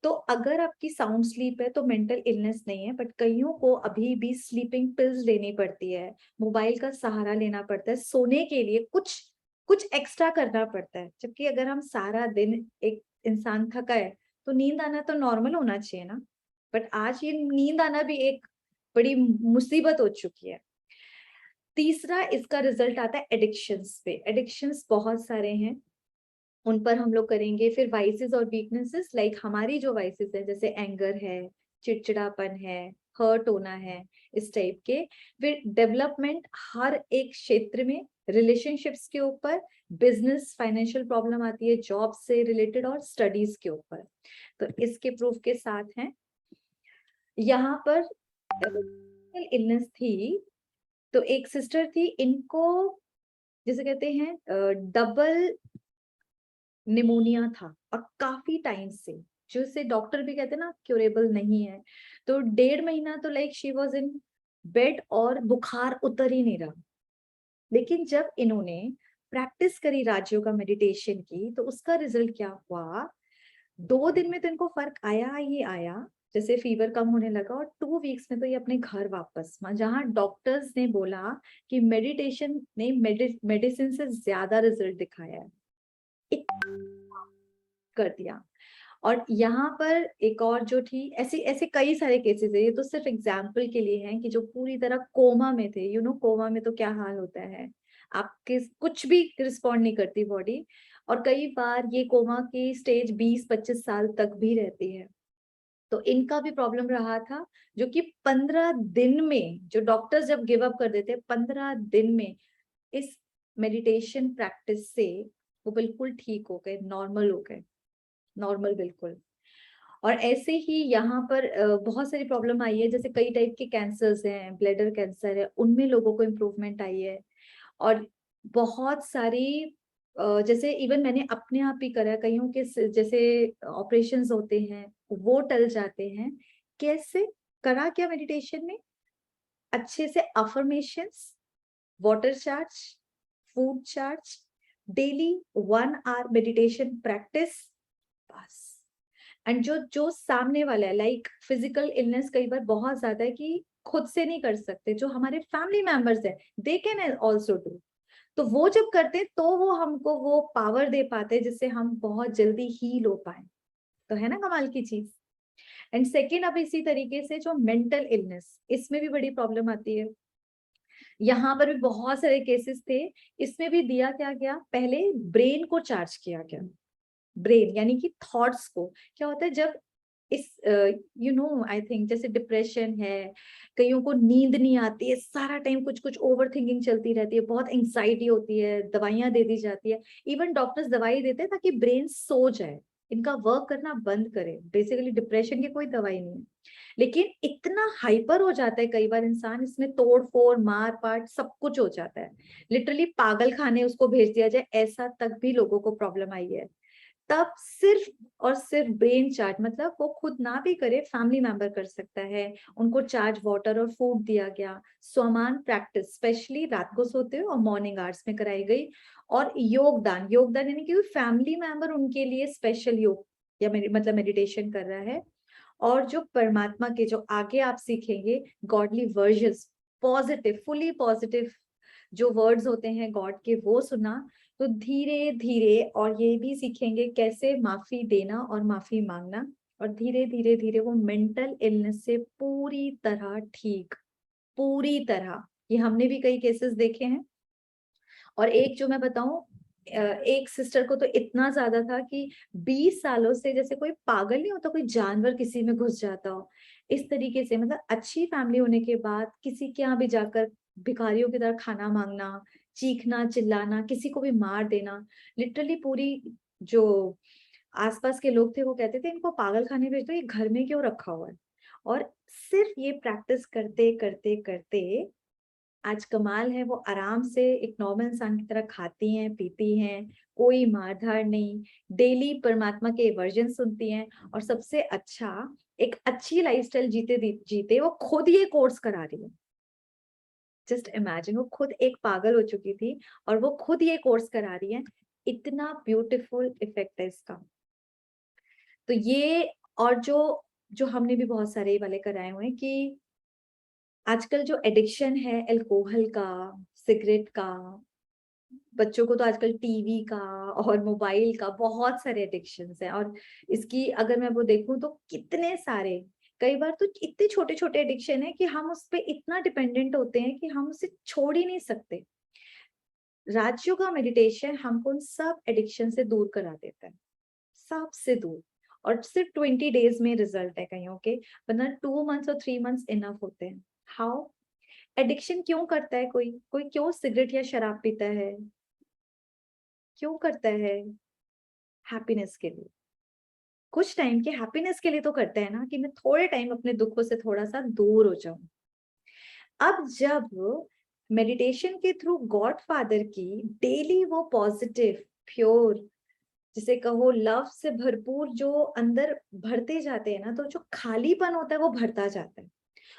तो अगर आपकी साउंड स्लीप है तो मेंटल इलनेस नहीं है, बट कईयों को अभी भी स्लीपिंग पिल्स लेनी पड़ती है, मोबाइल का सहारा लेना पड़ता है सोने के लिए, कुछ एक्स्ट्रा करना पड़ता है। जबकि अगर हम सारा दिन, एक इंसान थका है, तो नींद आना तो नॉर्मल होना चाहिए ना, बट आज ये नींद आना भी एक बड़ी मुसीबत हो चुकी है। तीसरा इसका रिजल्ट आता है एडिक्शंस पे। एडिक्शंस बहुत सारे हैं, उन पर हम लोग करेंगे। फिर वाइसेस और वीकनेसेस, लाइक हमारी जो वाइसेस है जैसे एंगर है, चिड़चिड़ापन है, हर्ट होना है, इस टाइप के। फिर डेवलपमेंट हर एक क्षेत्र में, रिलेशनशिप्स के ऊपर, बिजनेस फाइनेंशियल प्रॉब्लम आती है, जॉब से रिलेटेड और स्टडीज के ऊपर। तो इसके प्रूफ के साथ हैं यहाँ पर। इलनेस थी तो एक सिस्टर थी, इनको जैसे कहते हैं डबल निमोनिया था और काफी टाइम से, जो इसे डॉक्टर भी कहते हैं ना क्यूरेबल नहीं है। तो 1.5 महीना तो like she was in bed और बुखार उतर ही नहीं रहा। लेकिन जब इन्होंने प्रैक्टिस करी राजयोग का, मेडिटेशन की, तो उसका रिजल्ट क्या हुआ, 2 दिन में तो इनको फर्क आया ही आया, जैसे फीवर कम होने लगा। और 2 वीक्स में तो ये अपने घर वापस, जहां डॉक्टर्स ने बोला कि मेडिटेशन ने मेडिसिन से ज्यादा रिजल्ट दिखाया है, कर दिया। और यहाँ पर एक और जो थी, ऐसे ऐसे कई सारे केसेस है, ये तो सिर्फ एग्जाम्पल के लिए हैं कि जो पूरी तरह कोमा में थे। यू नो कोमा में तो क्या हाल होता है, आपके कुछ भी रिस्पॉन्ड नहीं करती बॉडी, और कई बार ये कोमा की स्टेज 20-25 साल तक भी रहती है। तो इनका भी प्रॉब्लम रहा था, जो कि 15 दिन में, जो डॉक्टर्स जब गिव अप कर देते, 15 दिन में इस मेडिटेशन प्रैक्टिस से वो बिल्कुल ठीक हो गए, नॉर्मल हो गए, नॉर्मल बिल्कुल। और ऐसे ही यहाँ पर बहुत सारी प्रॉब्लम आई है, जैसे कई टाइप के कैंसर्स हैं, ब्लैडर कैंसर है, उनमें लोगों को इम्प्रूवमेंट आई है। और बहुत सारी जैसे इवन मैंने अपने आप ही करा, कईयों के जैसे ऑपरेशंस होते हैं वो टल जाते हैं। कैसे करा, क्या मेडिटेशन में अच्छे से affirmations, water charge, food charge, daily 1 hour meditation practice, बस। एंड जो सामने वाला है, लाइक फिजिकल इलनेस कई बार बहुत ज्यादा है कि खुद से नहीं कर सकते, जो हमारे फैमिली मेंबर्स है दे कैन ऑल्सो डू, तो वो जब करते हैं तो वो हमको वो पावर दे पाते हैं जिससे हम बहुत जल्दी हील हो पाए। तो है ना कमाल की चीज। एंड सेकेंड, अब इसी तरीके से जो मेंटल इलनेस, इसमें भी बड़ी प्रॉब्लम आती है। यहाँ पर भी बहुत सारे केसेस थे, इसमें भी दिया क्या गया, पहले ब्रेन को चार्ज किया गया। ब्रेन यानी कि थॉट्स को। क्या होता है जब इस यू नो आई थिंक जैसे डिप्रेशन है, कईयों को नींद नहीं आती है, सारा टाइम कुछ कुछ ओवर थिंकिंग चलती रहती है, बहुत एंग्जाइटी होती है, दवाइयां दे दी जाती है। इवन डॉक्टर्स दवाई देते हैं ताकि ब्रेन सो जाए, इनका वर्क करना बंद करे। बेसिकली डिप्रेशन की कोई दवाई नहीं है, लेकिन इतना हाइपर हो जाता है कई बार इंसान, इसमें तोड़ फोड़ मार पाट सब कुछ हो जाता है, लिटरली पागल खाने उसको भेज दिया जाए, ऐसा तक भी लोगों को प्रॉब्लम आई है। तब सिर्फ और सिर्फ ब्रेन चार्ज, मतलब वो खुद ना भी करे, फैमिली मेंबर कर सकता है, उनको चार्ज वाटर और फूड दिया गया। स्वमान प्रैक्टिस स्पेशली रात को सोते हुए और मॉर्निंग आवर्स में कराई गई। और योगदान, योगदान यानी कि फैमिली मेंबर उनके लिए स्पेशल योग या मतलब मेडिटेशन कर रहा है। और जो परमात्मा के जो आगे आप सीखेंगे godly versions, positive, fully positive जो वर्ड्स होते हैं गॉड के, वो सुना। तो धीरे धीरे, और ये भी सीखेंगे कैसे माफी देना और माफी मांगना, और धीरे धीरे धीरे वो मेंटल इलनेस से पूरी तरह ठीक, पूरी तरह। ये हमने भी कई केसेस देखे हैं। और एक जो मैं बताऊं, एक सिस्टर को तो इतना ज्यादा था कि 20 सालों से, जैसे कोई पागल नहीं होता, कोई जानवर किसी में घुस जाता हो, इस तरीके से, मतलब अच्छी फैमिली होने के बाद किसी के यहाँ भी जाकर भिखारियों की तरह खाना मांगना, चीखना, चिल्लाना, किसी को भी मार देना। लिटरली पूरी जो आसपास के लोग थे वो कहते थे इनको पागल खाने भेज दो, ये घर में क्यों रखा हुआ है। और सिर्फ ये प्रैक्टिस करते करते करते आज कमाल है, वो आराम से एक नॉर्मल इंसान की तरह खाती हैं, पीती हैं, कोई मारधाड़ नहीं, डेली परमात्मा के वर्जन सुनती हैं, और सबसे अच्छा एक अच्छी लाइफस्टाइल जीते वो खुद ये कोर्स करा रही है। जस्ट इमेजिन, वो खुद एक पागल हो चुकी थी और वो खुद ये कोर्स करा रही है। इतना ब्यूटीफुल इफेक्ट है इसका। तो ये, और जो हमने भी बहुत सारे वाले कराए हुए हैं कि आजकल जो एडिक्शन है अल्कोहल का, सिगरेट का, बच्चों को तो आजकल टीवी का और मोबाइल का बहुत सारे एडिक्शंस हैं, और इसकी अगर मैं वो देखूं तो कितने सारे, कई बार तो इतने छोटे छोटे एडिक्शन है कि हम उस पे इतना डिपेंडेंट होते हैं कि हम उसे छोड़ ही नहीं सकते। राजयोगा मेडिटेशन हमको उन सब एडिक्शन से दूर करा देता है, सबसे दूर। और सिर्फ 20 डेज में रिजल्ट है कहीं के, वरना 2 मंथ्स और 3 मंथ्स इनफ होते हैं। हाउ? एडिक्शन क्यों करता है कोई कोई क्यों सिगरेट या शराब पीता है? क्यों करता है? हैप्पीनेस के लिए, कुछ टाइम के हैप्पीनेस के लिए तो करता है ना, कि मैं थोड़े टाइम अपने दुखों से थोड़ा सा दूर हो जाऊं। अब जब मेडिटेशन के थ्रू गॉड फादर की डेली वो पॉजिटिव प्योर, जिसे कहो लव से भरपूर जो अंदर भरते जाते हैं ना, तो जो खालीपन होता है वो भरता जाता है।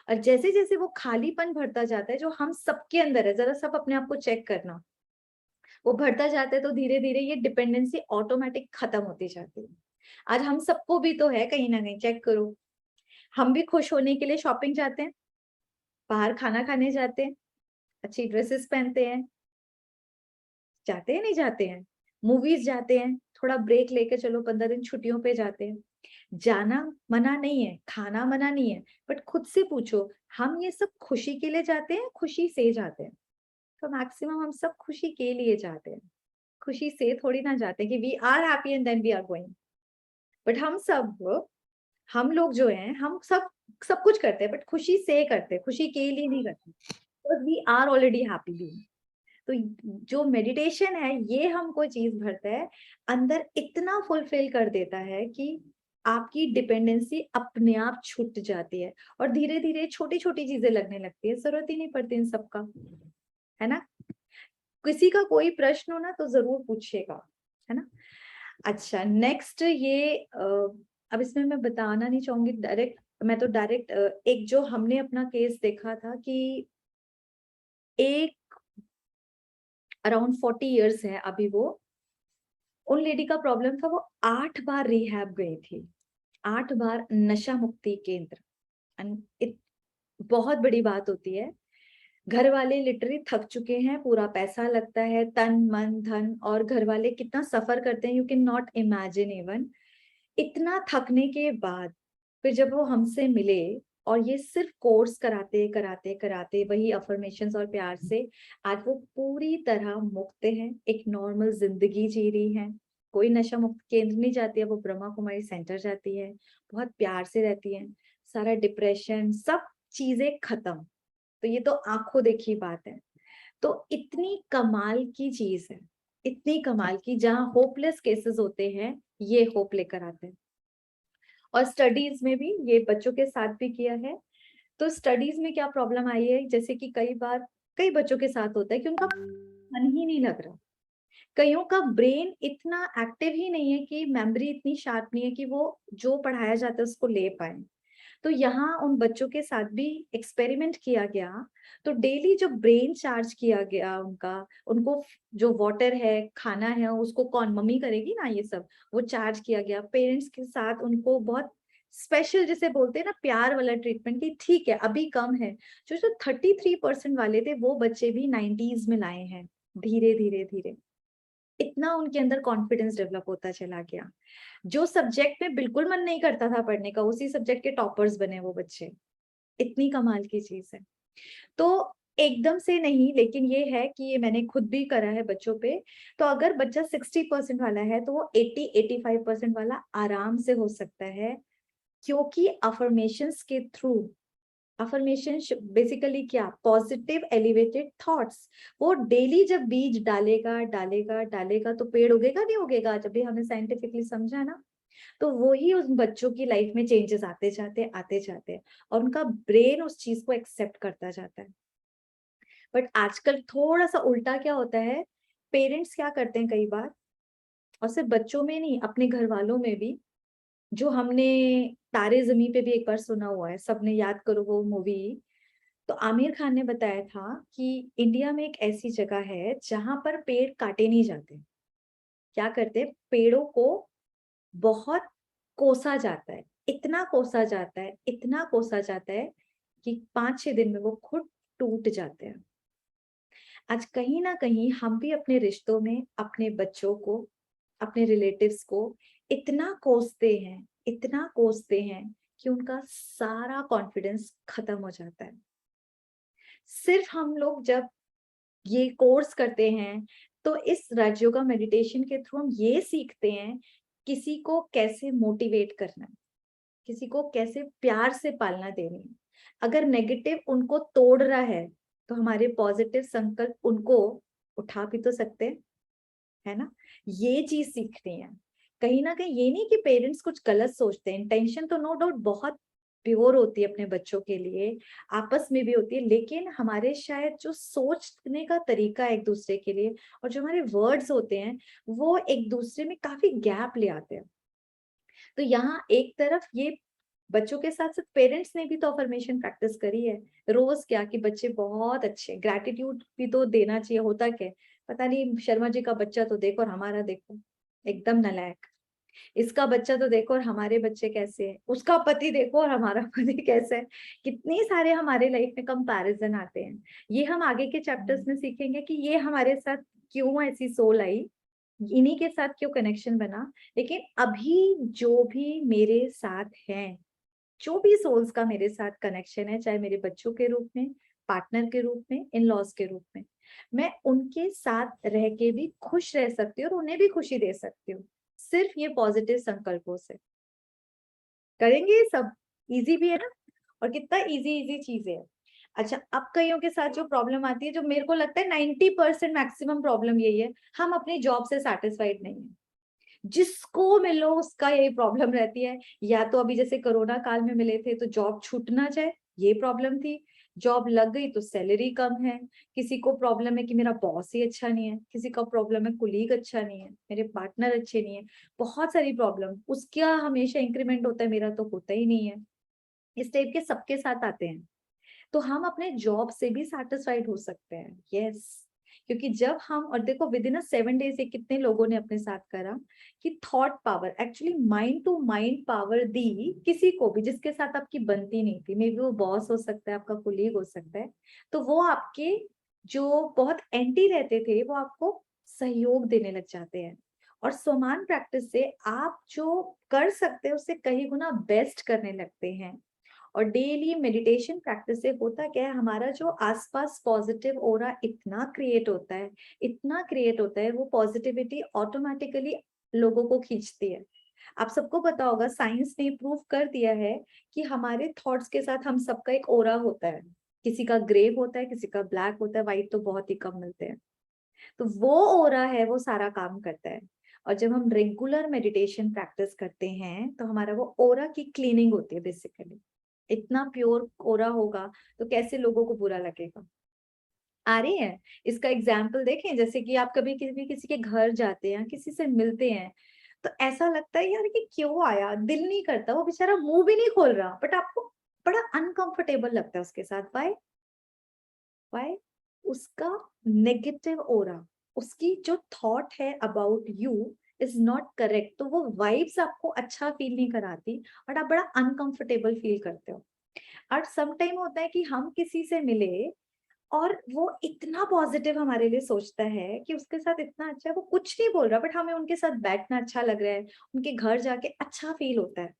और जैसे जैसे वो खालीपन भरता जाता है, जो हम सबके अंदर है, जरा सब अपने आप को चेक करना, वो भरता जाता है, तो धीरे धीरे ये डिपेंडेंसी ऑटोमेटिक खत्म होती जाती है। आज हम सबको भी तो है कहीं ना कहीं, चेक करो, हम भी खुश होने के लिए शॉपिंग जाते हैं, बाहर खाना खाने जाते हैं, अच्छी ड्रेसेस पहनते हैं, जाते हैं नहीं जाते हैं, मूवीज जाते हैं, थोड़ा ब्रेक लेके चलो 15 दिन छुट्टियों पे जाते हैं। जाना मना नहीं है, खाना मना नहीं है, बट खुद से पूछो, हम ये सब खुशी के लिए जाते हैं, खुशी से जाते हैं? तो मैक्सिमम हम सब खुशी के लिए जाते हैं, खुशी से थोड़ी ना जाते कि we are happy and then we are going. But हम लोग जो हैं, हम सब कुछ करते हैं, बट खुशी से करते हैं, खुशी के लिए नहीं करते, because we are already happy being. तो जो मेडिटेशन है ये हमको चीज भरता है, अंदर इतना फुलफिल कर देता है कि आपकी डिपेंडेंसी अपने आप छूट जाती है, और धीरे धीरे छोटी छोटी चीजें लगने लगती है, जरूरत ही नहीं पड़ती इन सबका, है ना? किसी का कोई प्रश्न हो ना तो जरूर पूछिएगा, है ना? अच्छा, नेक्स्ट ये अब इसमें मैं बताना नहीं चाहूंगी डायरेक्ट, मैं तो डायरेक्ट एक जो हमने अपना केस देखा था कि एक अराउंड 40 इयर्स है अभी, वो उन लेडी का प्रॉब्लम था, वो 8 बार रिहैब गई थी, 8 बार नशा मुक्ति केंद्र। बहुत बड़ी बात होती है, घर वाले लिटरली थक चुके हैं, पूरा पैसा लगता है, तन मन धन, और घर वाले कितना सफर करते हैं, you can not imagine even. इतना थकने के बाद फिर जब वो हमसे मिले, और ये सिर्फ कोर्स कराते कराते कराते वही अफर्मेशंस और प्यार से आज वो पूरी तरह मुक्त हैं, एक नॉर्मल जिंदगी जी रही हैं। कोई नशा मुक्त केंद्र नहीं जाती है, वो ब्रह्मा कुमारी सेंटर जाती है, बहुत प्यार से रहती है, सारा डिप्रेशन सब चीजें खत्म। तो ये तो आंखों देखी बात है। तो इतनी कमाल की चीज है, इतनी कमाल की, जहां होपलेस केसेस होते हैं ये होप लेकर आते हैं। और स्टडीज में भी ये बच्चों के साथ भी किया है। तो स्टडीज में क्या प्रॉब्लम आई है, जैसे कि कई बार कई बच्चों के साथ होता है कि उनका मन ही नहीं लग रहा, कईयों का ब्रेन इतना एक्टिव ही नहीं है, कि मेमोरी इतनी शार्प नहीं है कि वो जो पढ़ाया जाता है उसको ले पाए। तो यहाँ उन बच्चों के साथ भी एक्सपेरिमेंट किया गया, तो डेली जो ब्रेन चार्ज किया गया उनका, उनको जो वाटर है खाना है उसको कौन मम्मी करेगी ना, ये सब वो चार्ज किया गया। पेरेंट्स के साथ उनको बहुत स्पेशल, जैसे बोलते हैं ना प्यार वाला ट्रीटमेंट, कि ठीक है अभी कम है। जो जो 33% वाले थे वो बच्चे भी 90s में लाए हैं, धीरे धीरे धीरे इतना उनके अंदर कॉन्फिडेंस डेवलप होता चला गया। जो सब्जेक्ट में बिल्कुल मन नहीं करता था पढ़ने का, उसी सब्जेक्ट के टॉपर्स बने वो बच्चे। इतनी कमाल की चीज है। तो एकदम से नहीं, लेकिन ये है कि ये मैंने खुद भी करा है बच्चों पे। तो अगर बच्चा 60% वाला है तो वो 80-85% वाला आराम से हो सकता है, क्योंकि अफर्मेशंस के थ्रू, अफर्मेशन बेसिकली क्या, पॉजिटिव एलिवेटेड थॉट्स, वो डेली जब बीज डालेगा डालेगा डालेगा तो पेड़ उगेगा नहीं उगेगा, जब भी हमने साइंटिफिकली समझा ना, तो वो ही उन बच्चों की लाइफ में चेंजेस आते जाते, और उनका ब्रेन उस चीज को एक्सेप्ट करता जाता है। बट आजकल थोड़ा सा उल्टा क्या होता है, पेरेंट्स क्या करते हैं कई बार, और सिर्फ बच्चों में नहीं अपने घर वालों में भी, जो हमने तारे जमी पे भी एक बार सुना हुआ है, सबने याद करो वो मूवी। तो आमिर खान ने बताया था कि इंडिया में एक ऐसी जगह है जहां पर पेड़ काटे नहीं जाते। क्या करते, पेड़ों को बहुत कोसा जाता है, इतना कोसा जाता है, इतना कोसा जाता है कि 5-6 दिन में वो खुद टूट जाते हैं। आज कहीं ना कहीं हम भी अपने रिश्तों में अपने बच्चों को, अपने रिलेटिव्स को इतना कोसते हैं कि उनका सारा कॉन्फिडेंस खत्म हो जाता है। सिर्फ हम लोग जब ये कोर्स करते हैं तो इस राजयोगा मेडिटेशन के थ्रू हम ये सीखते हैं किसी को कैसे मोटिवेट करना है, किसी को कैसे प्यार से पालना देनी है। अगर नेगेटिव उनको तोड़ रहा है तो हमारे पॉजिटिव संकल्प उनको उठा भी तो सकते हैं, है ना। ये चीज सीखनी है। कहीं ना कहीं ये नहीं कि पेरेंट्स कुछ गलत सोचते हैं, इंटेंशन तो नो डाउट बहुत प्योर होती है अपने बच्चों के लिए, आपस में भी होती है, लेकिन हमारे शायद जो सोचने का तरीका है एक दूसरे के लिए और जो हमारे वर्ड्स होते हैं वो एक दूसरे में काफी गैप ले आते हैं। तो यहाँ एक तरफ ये बच्चों के साथ साथ पेरेंट्स ने भी तो अफर्मेशन प्रैक्टिस करी है रोज, क्या कि बच्चे बहुत अच्छे, ग्रैटिट्यूड भी तो देना चाहिए। होता क्या है पता नहीं, शर्मा जी का बच्चा तो देखो और हमारा देखो एकदम नालायक, इसका बच्चा तो देखो और हमारे बच्चे कैसे हैं, उसका पति देखो और हमारा पति कैसे है। कितने सारे हमारे लाइफ में कंपैरिजन आते हैं। ये हम आगे के चैप्टर्स में सीखेंगे कि ये हमारे साथ क्यों ऐसी सोल आई, इन्हीं के साथ क्यों कनेक्शन बना। लेकिन अभी जो भी मेरे साथ हैं, जो भी सोल्स का मेरे साथ कनेक्शन है, चाहे मेरे बच्चों के रूप में, पार्टनर के रूप में, इन लॉज के रूप में, मैं उनके साथ रह के भी खुश रह सकती हूँ और उन्हें भी खुशी दे सकती हूँ, सिर्फ ये पॉजिटिव संकल्पों से। करेंगे ये सब, इजी भी है ना, और कितना इजी चीजें है। अच्छा, अब कईयों के साथ जो प्रॉब्लम आती है, जो मेरे को लगता है 90% मैक्सिमम प्रॉब्लम यही है, हम अपनी जॉब से सेटिस्फाइड नहीं है। जिसको मिलो उसका यही प्रॉब्लम रहती है। या तो अभी जैसे कोरोना काल में मिले थे तो जॉब छूट ना जाए, ये प्रॉब्लम थी। जॉब लग गई तो सैलरी कम है। किसी को प्रॉब्लम है कि मेरा बॉस ही अच्छा नहीं है, किसी का प्रॉब्लम है कुलीग अच्छा नहीं है, मेरे पार्टनर अच्छे नहीं है, बहुत सारी प्रॉब्लम। उसका हमेशा इंक्रीमेंट होता है, मेरा तो होता ही नहीं है। इस टाइप के सबके साथ आते हैं। तो हम अपने जॉब से भी सेटिस्फाइड हो सकते हैं, यस। क्योंकि जब हम, और देखो विद इन 7 डेज से कितने लोगों ने अपने साथ करा कि thought power, actually mind to mind power दी किसी को भी जिसके साथ आपकी बनती नहीं थी। मे बी वो बॉस हो सकता है, आपका कोलीग हो सकता है, तो वो आपके जो बहुत एंटी रहते थे वो आपको सहयोग देने लग जाते हैं। और स्वमान प्रैक्टिस से आप जो कर सकते हैं उससे कहीं गुना बेस्ट करने लगते हैं। और डेली मेडिटेशन प्रैक्टिस से होता क्या है, हमारा जो आसपास पॉजिटिव ऑरा इतना क्रिएट होता है, इतना क्रिएट होता है, वो पॉजिटिविटी ऑटोमेटिकली लोगों को खींचती है। आप सबको पता होगा, साइंस ने प्रूव कर दिया है कि हमारे थॉट्स के साथ हम सबका एक ऑरा होता है। किसी का ग्रे होता है, किसी का ब्लैक होता है, व्हाइट तो बहुत ही कम मिलते हैं। तो वो ऑरा है, वो सारा काम करता है। और जब हम रेगुलर मेडिटेशन प्रैक्टिस करते हैं तो हमारा वो ऑरा की क्लीनिंग होती है बेसिकली। इतना प्योर ऑरा होगा तो कैसे लोगों को बुरा लगेगा। आ रही है, इसका एग्जाम्पल देखें, जैसे कि आप कभी किसी के घर जाते हैं, किसी से मिलते हैं, तो ऐसा लगता है यार कि क्यों आया, दिल नहीं करता, वो बेचारा मुंह भी नहीं खोल रहा, बट आपको बड़ा अनकंफर्टेबल लगता है उसके साथ। वाई? उसका नेगेटिव ऑरा, उसकी जो थॉट है about you is not correct, तो वो वाइब्स आपको अच्छा फील नहीं कराती और आप बड़ा अनकंफर्टेबल फील करते हो। और सम टाइम होता है कि हम किसी से मिले और वो इतना पॉजिटिव हमारे लिए सोचता है कि उसके साथ इतना अच्छा है, वो कुछ नहीं बोल रहा बट हमें उनके साथ बैठना अच्छा लग रहा है, उनके घर जाके अच्छा फील होता है।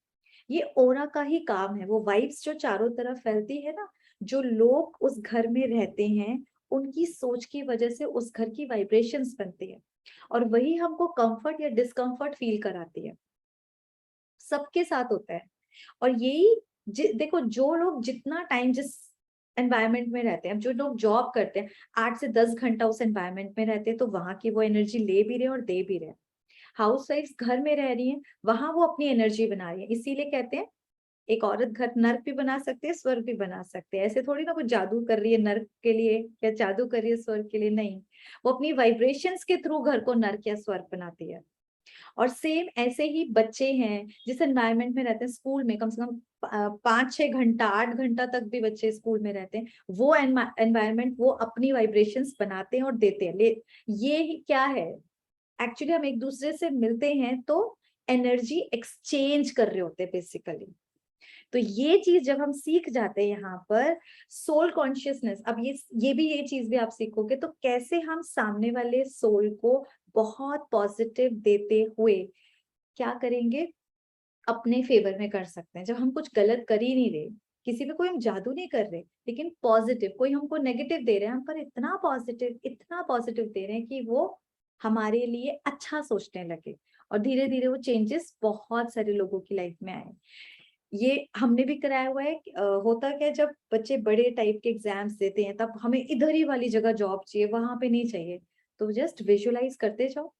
ये ओरा का ही काम है। वो वाइब्स जो चारों तरफ फैलती है ना, जो लोग उस घर में रहते हैं उनकी सोच की वजह से उस घर की वाइब्रेशंस बनती है और वही हमको कंफर्ट या डिस्कंफर्ट फील कराती है। सबके साथ होता है। और यही देखो, जो लोग जितना टाइम जिस एनवायरनमेंट में रहते हैं, जो लोग जॉब करते हैं 8 से 10 घंटा उस एनवायरनमेंट में रहते हैं, तो वहां की वो एनर्जी ले भी रहे और दे भी रहे। हाउस वाइफ घर में रह रही है, वहां वो अपनी एनर्जी बना रही है। इसीलिए कहते हैं एक औरत घर नर्क भी बना सकती है, स्वर्ग भी बना सकते हैं। ऐसे थोड़ी ना कुछ जादू कर रही है नर्क के लिए या जादू कर रही है स्वर्ग के लिए, नहीं। वो अपनी वाइब्रेशंस के थ्रू घर को नर्क या स्वर्ग बनाती है। और सेम ऐसे ही बच्चे हैं जिस एनवायरनमेंट में रहते हैं, स्कूल में कम से कम 5-6 घंटा 8 घंटा तक भी बच्चे स्कूल में रहते हैं, वो एनवायरनमेंट वो अपनी वाइब्रेशंस बनाते हैं और देते हैं। ये ही क्या है, एक्चुअली हम एक दूसरे से मिलते हैं तो एनर्जी एक्सचेंज कर रहे होते हैं बेसिकली। तो ये चीज जब हम सीख जाते हैं यहाँ पर, सोल कॉन्शियसनेस, अब ये चीज भी आप सीखोगे तो कैसे हम सामने वाले सोल को बहुत पॉजिटिव देते हुए क्या करेंगे, अपने फेवर में कर सकते हैं। जब हम कुछ गलत कर ही नहीं रहे, किसी पे कोई हम जादू नहीं कर रहे, लेकिन पॉजिटिव, कोई हमको नेगेटिव दे रहे हैं, हम पर इतना पॉजिटिव दे रहे हैं कि वो हमारे लिए अच्छा सोचने लगे, और धीरे धीरे वो चेंजेस बहुत सारे लोगों की लाइफ में आए। ये हमने भी कराया हुआ है। होता क्या है, जब बच्चे बड़े टाइप के एग्जाम्स देते हैं तब हमें इधर ही वाली जगह जॉब चाहिए, वहां पे नहीं चाहिए, तो जस्ट विजुअलाइज करते जाओ,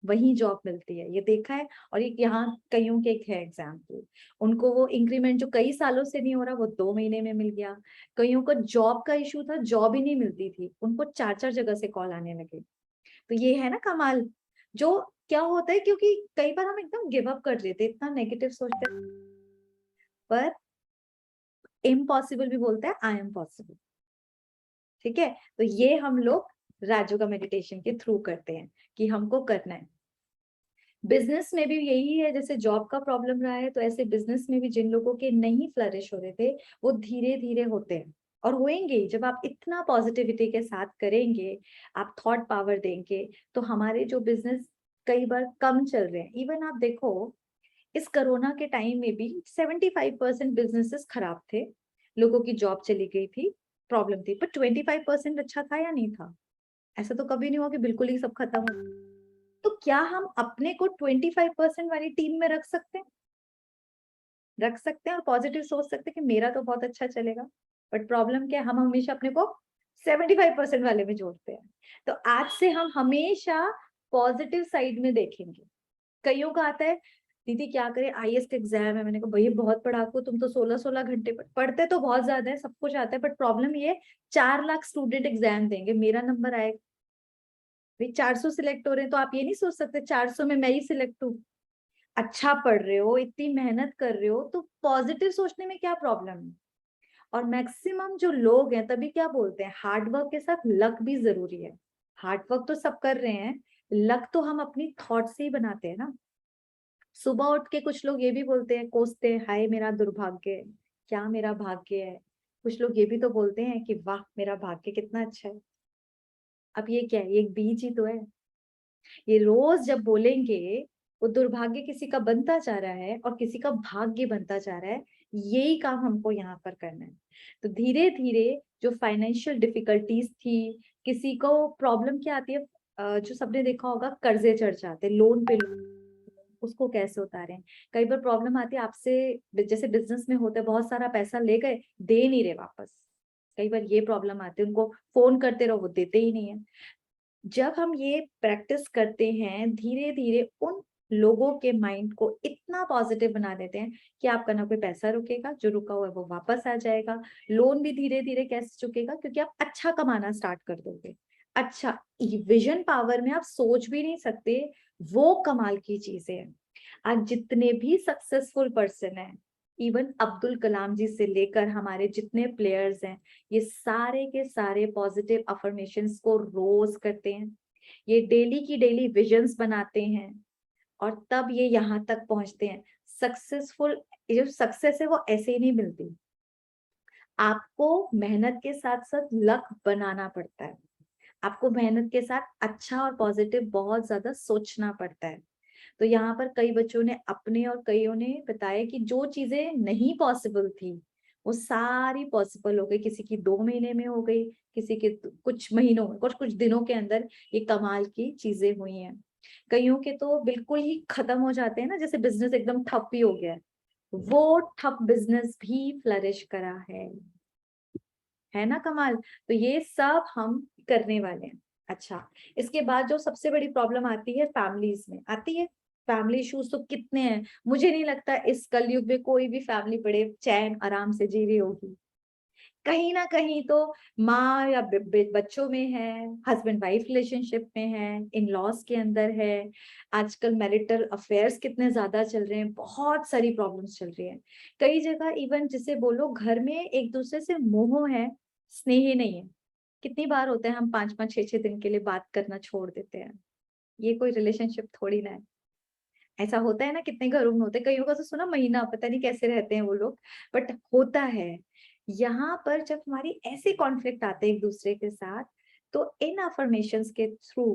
वही जॉब मिलती है, ये देखा है। और एक यहाँ कईयों के एक है एग्जाम्पल, उनको वो इंक्रीमेंट जो कई सालों से नहीं हो रहा वो 2 महीने में मिल गया। कईयों को जॉब का इशू था, जॉब ही नहीं मिलती थी, उनको 4 जगह से कॉल आने लगे। तो ये है ना कमाल। जो क्या होता है, क्योंकि कई बार हम एकदम गिव अप कर देते, इतना नेगेटिव सोचते, पर इम्पॉसिबल भी बोलता है आई एम पॉसिबल। ठीक है, तो ये हम लोग राजू का मेडिटेशन के थ्रू करते हैं कि हमको करना है। बिजनेस में भी यही है, जैसे जॉब का प्रॉब्लम रहा है, तो ऐसे बिजनेस में भी जिन लोगों के नहीं फ्लरिश हो रहे थे वो धीरे धीरे होते हैं और होएंगे। जब आप इतना पॉजिटिविटी के साथ करेंगे, आप थॉट पावर देंगे, तो हमारे जो बिजनेस कई बार कम चल रहे हैं, इवन आप देखो इस कोरोना के टाइम में भी 75% बिजनेसेस खराब थे, लोगों की जॉब चली गई थी, प्रॉब्लम थी, पर 25% अच्छा था या नहीं था? ऐसा तो कभी नहीं हुआ कि बिल्कुल ही सब खत्म हो। तो क्या हम अपने को 25% वाली टीम में रख सकते हैं? रख सकते हैं और पॉजिटिव सोच सकते हैं कि मेरा तो बहुत अच्छा चलेगा। बट प्रॉब्लम क्या है, हम हमेशा अपने को 75% वाले में जोड़ते हैं। तो आज से हम हमेशा पॉजिटिव साइड में देखेंगे। कईयों का आता है, दीदी क्या करें, आईएएस का एग्जाम है। मैंने कहा भैया बहुत पढ़ाकू, तुम तो 16-16 घंटे पढ़ते तो बहुत ज्यादा है, सब कुछ आता है, बट प्रॉब्लम ये 4 लाख स्टूडेंट एग्जाम देंगे, मेरा नंबर आएगा भाई 400 सिलेक्ट हो रहे हैं, तो आप ये नहीं सोच सकते 400 में मैं ही सिलेक्ट हूँ। अच्छा पढ़ रहे हो, इतनी मेहनत कर रहे हो, तो पॉजिटिव सोचने में क्या प्रॉब्लम है? और मैक्सिमम जो लोग हैं तभी क्या बोलते हैं, हार्ड वर्क के साथ लक भी जरूरी है। हार्ड वर्क तो सब कर रहे हैं, लक तो हम अपनी थॉट से ही बनाते हैं ना। सुबह उठ के कुछ लोग ये भी बोलते हैं, कोसते हैं, हाय मेरा दुर्भाग्य है, क्या मेरा भाग्य है। कुछ लोग ये भी तो बोलते हैं कि वाह मेरा भाग्य कितना अच्छा है। अब ये क्या है, ये एक बीज ही तो है। ये रोज जब बोलेंगे, वो दुर्भाग्य किसी का बनता जा रहा है और किसी का भाग्य बनता जा रहा है। यही काम हमको यहाँ पर करना है। तो धीरे धीरे जो फाइनेंशियल डिफिकल्टीज थी, किसी को प्रॉब्लम क्या आती है, जो सबने देखा होगा कर्जे चढ़ जाते, लोन पे लोन, उसको कैसे उतारें। कई बार प्रॉब्लम आती है आपसे, जैसे बिजनेस में होता है, बहुत सारा पैसा ले गए, दे नहीं रहे वापस। कई बार ये प्रॉब्लम आती है, उनको फोन करते रहो वो देते ही नहीं है। जब हम ये प्रैक्टिस करते हैं, धीरे धीरे उन लोगों के माइंड को इतना पॉजिटिव बना देते हैं कि आपका ना कोई पैसा रुकेगा, जो रुका हुआ है वो वापस आ जाएगा। लोन भी धीरे धीरे कैसे चुकेगा, क्योंकि आप अच्छा कमाना स्टार्ट कर दोगे। अच्छा, विजन पावर में आप सोच भी नहीं सकते, वो कमाल की चीजें हैं। आज जितने भी सक्सेसफुल पर्सन हैं, इवन अब्दुल कलाम जी से लेकर हमारे जितने प्लेयर्स हैं, ये सारे के सारे पॉजिटिव अफर्मेशंस को रोज करते हैं। ये डेली की डेली विजन्स बनाते हैं और तब ये यहाँ तक पहुंचते हैं सक्सेसफुल। जो सक्सेस है वो ऐसे ही नहीं मिलती, आपको मेहनत के साथ साथ लक बनाना पड़ता है। आपको मेहनत के साथ अच्छा और पॉजिटिव बहुत ज्यादा सोचना पड़ता है। तो यहाँ पर कई बच्चों ने अपने और कईयों ने बताया कि जो चीजें नहीं पॉसिबल थी वो सारी पॉसिबल हो गई। किसी की 2 महीने में हो गई, किसी के कुछ महीनों में, कुछ दिनों के अंदर ये कमाल की चीजें हुई हैं। कईयों के तो बिल्कुल ही खत्म हो जाते हैं ना, जैसे बिजनेस एकदम ठप ही हो गया है, वो ठप बिजनेस भी फ्लरिश करा है ना कमाल। तो ये सब हम करने वाले हैं। अच्छा, इसके बाद जो सबसे बड़ी प्रॉब्लम आती है फैमिलीज में आती है, फैमिली इश्यूज तो कितने हैं। मुझे नहीं लगता इस कलयुग में कोई भी फैमिली बड़े चैन आराम से जी रही होगी। कहीं ना कहीं तो माँ या बच्चों में है, हस्बैंड वाइफ रिलेशनशिप में है, इन लॉज के अंदर है। आजकल मैरिटल अफेयर्स कितने ज्यादा चल रहे हैं, बहुत सारी प्रॉब्लम्स चल रही हैं। कई जगह इवन जिसे बोलो घर में एक दूसरे से मोह है, स्नेह ही नहीं है। कितनी बार होता है हम 5-5 6-6 दिन के लिए बात करना छोड़ देते हैं, ये कोई रिलेशनशिप थोड़ी ना है। ऐसा होता है ना, कितने घरों में होता है, कईयों का तो सुना महीना, पता नहीं कैसे रहते हैं वो लोग, बट होता है। यहाँ पर जब हमारी ऐसे कॉन्फ्लिक्ट आते हैं एक दूसरे के साथ, तो इन अफर्मेशंस के थ्रू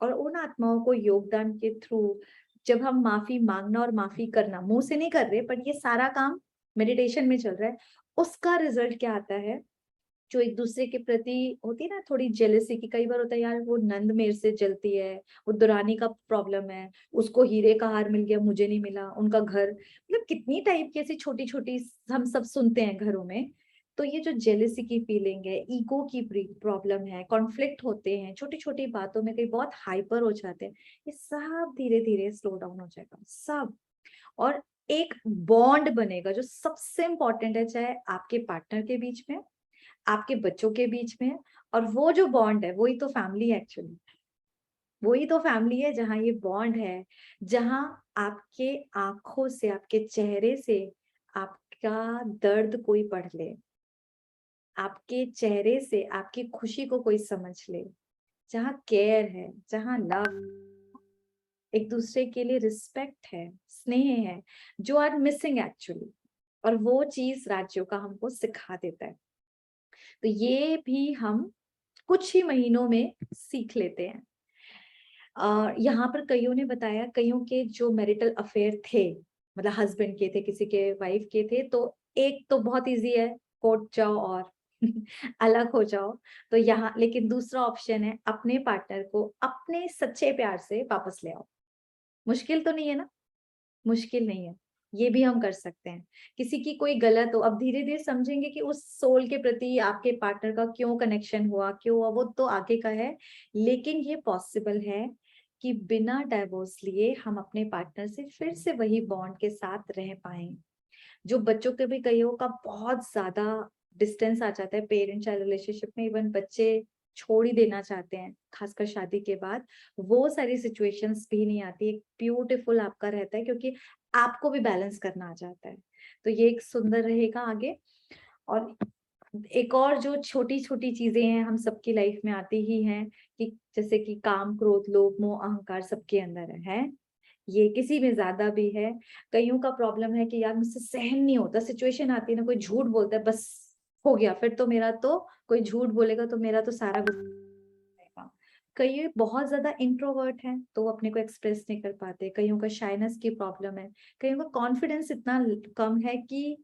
और उन आत्माओं को योगदान के थ्रू जब हम माफी मांगना और माफी करना, मुंह से नहीं कर रहे, बट ये सारा काम मेडिटेशन में चल रहा है, उसका रिजल्ट क्या आता है, जो एक दूसरे के प्रति होती है ना थोड़ी जेलसी की, कई बार होता है यार वो नंद मेरे से जलती है, वो दुरानी का प्रॉब्लम है, उसको हीरे का हार मिल गया मुझे नहीं मिला, उनका घर, मतलब कितनी टाइप की ऐसी छोटी छोटी हम सब सुनते हैं घरों में। तो ये जो जेलसी की फीलिंग है, ईगो की प्रॉब्लम है, कॉन्फ्लिक्ट होते हैं छोटी छोटी बातों में, कई बहुत हाइपर हो जाते हैं, ये सब धीरे धीरे स्लो डाउन हो जाएगा सब। और एक बॉन्ड बनेगा जो सबसे इंपॉर्टेंट है, चाहे आपके पार्टनर के बीच में, आपके बच्चों के बीच में, और वो जो बॉन्ड है वही तो फैमिली है एक्चुअली, वही तो फैमिली है जहाँ ये बॉन्ड है, जहाँ आपके आंखों से, आपके चेहरे से आपका दर्द कोई पढ़ ले, आपके चेहरे से आपकी खुशी को कोई समझ ले, जहाँ केयर है, जहाँ लव, एक दूसरे के लिए रिस्पेक्ट है, स्नेह है, जो आर मिसिंग एक्चुअली, और वो चीज राज्यों का हमको सिखा देता है। तो ये भी हम कुछ ही महीनों में सीख लेते हैं। यहाँ पर कईयों ने बताया, कईयों के जो मैरिटल अफेयर थे, मतलब हस्बैंड के थे, किसी के वाइफ के थे, तो एक तो बहुत इजी है, कोर्ट जाओ और अलग हो जाओ। तो यहाँ लेकिन दूसरा ऑप्शन है, अपने पार्टनर को अपने सच्चे प्यार से वापस ले आओ। मुश्किल तो नहीं है ना, मुश्किल नहीं है, ये भी हम कर सकते हैं। किसी की कोई गलत हो, अब धीरे धीरे समझेंगे कि उस सोल के प्रति आपके पार्टनर का क्यों कनेक्शन हुआ, क्यों हुआ, वो तो आगे का है, लेकिन ये पॉसिबल है कि बिना डाइवोर्स लिए हम अपने पार्टनर से फिर से वही बॉन्ड के साथ रह पाए। जो बच्चों के भी कईयों का बहुत ज्यादा डिस्टेंस आ जाता है पेरेंट चाइल्ड रिलेशनशिप में, इवन बच्चे छोड़ ही देना चाहते हैं खासकर शादी के बाद, वो सारी सिचुएशंस भी नहीं आती, एक ब्यूटीफुल आपका रहता है, क्योंकि आपको भी बैलेंस करना आ जाता है। तो ये एक सुंदर रहेगा आगे। और एक और जो छोटी छोटी चीजें हैं हम सबकी लाइफ में आती ही हैं, कि जैसे कि काम, क्रोध, लोभ, मोह, अहंकार सबके अंदर है, ये किसी में ज्यादा भी है। कईयों का प्रॉब्लम है कि यार मुझसे सहन नहीं होता, सिचुएशन आती है ना, कोई झूठ बोलता है, बस हो गया, फिर तो मेरा तो कोई झूठ बोलेगा तो मेरा तो सारा गुस्सा। कई बहुत ज्यादा इंट्रोवर्ट हैं तो वो अपने को एक्सप्रेस नहीं कर पाते, कईयों का शाइनेस की प्रॉब्लम है, कईयों का कॉन्फिडेंस इतना कम है कि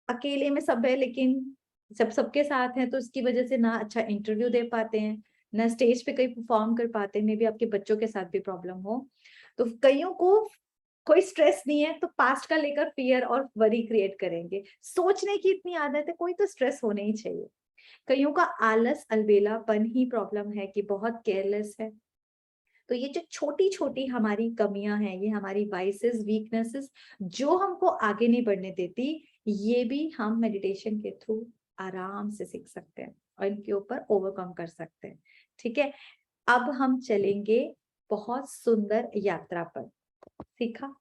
अकेले में सब है, लेकिन जब सबके साथ हैं तो इसकी वजह से ना अच्छा इंटरव्यू दे पाते हैं, ना स्टेज पे कहीं परफॉर्म कर पाते हैं। मे बी आपके बच्चों के साथ भी प्रॉब्लम हो। तो कईयों को कोई स्ट्रेस नहीं है तो पास्ट का लेकर फियर और वरी क्रिएट करेंगे, सोचने की इतनी आदत है, कोई तो स्ट्रेस होना ही चाहिए। कईयों का आलस, अलबेलापन ही प्रॉब्लम है कि बहुत केयरलेस है। तो ये जो छोटी छोटी हमारी कमियां हैं, ये हमारी वाइसेस, वीकनेसेस जो हमको आगे नहीं बढ़ने देती, ये भी हम मेडिटेशन के थ्रू आराम से सीख सकते हैं और इनके ऊपर ओवरकम कर सकते हैं। ठीक है, अब हम चलेंगे बहुत सुंदर यात्रा पर। सीखा,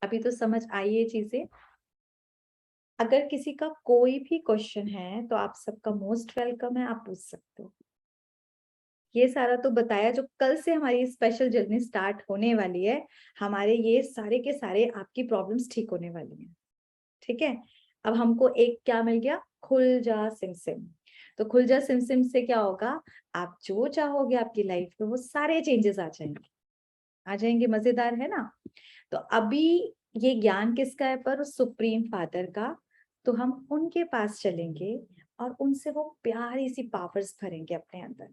अभी तो समझ आई ये चीजें। अगर किसी का कोई भी क्वेश्चन है तो आप सबका मोस्ट वेलकम है, आप पूछ सकते हो। ये सारा तो बताया, जो कल से हमारी स्पेशल जर्नी स्टार्ट होने वाली है, हमारे ये सारे के सारे आपकी प्रॉब्लम्स ठीक होने वाली हैं। ठीक है, अब हमको एक क्या मिल गया, खुल जा सिम सिम। तो खुल जा सिम सिम से क्या होगा, आप जो चाहोगे आपकी लाइफ में वो सारे चेंजेस आ जाएंगे, आ जाएंगे। मजेदार है ना। तो अभी ये ज्ञान किसका है, पर सुप्रीम फादर का। तो हम उनके पास चलेंगे और उनसे वो प्यारी सी पावर्स भरेंगे अपने अंदर।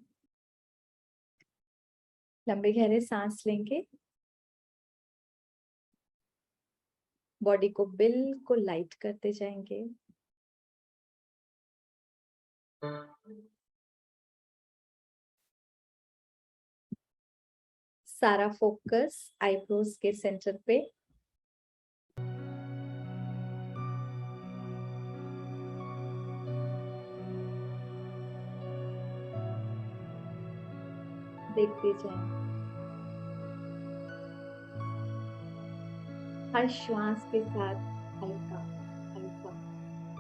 लंबे गहरे सांस लेंगे, बॉडी को बिल्कुल लाइट करते जाएंगे। सारा फोकस आईब्रोज के सेंटर पे। देखते जाएं, हर श्वास के साथ हल्का हल्का,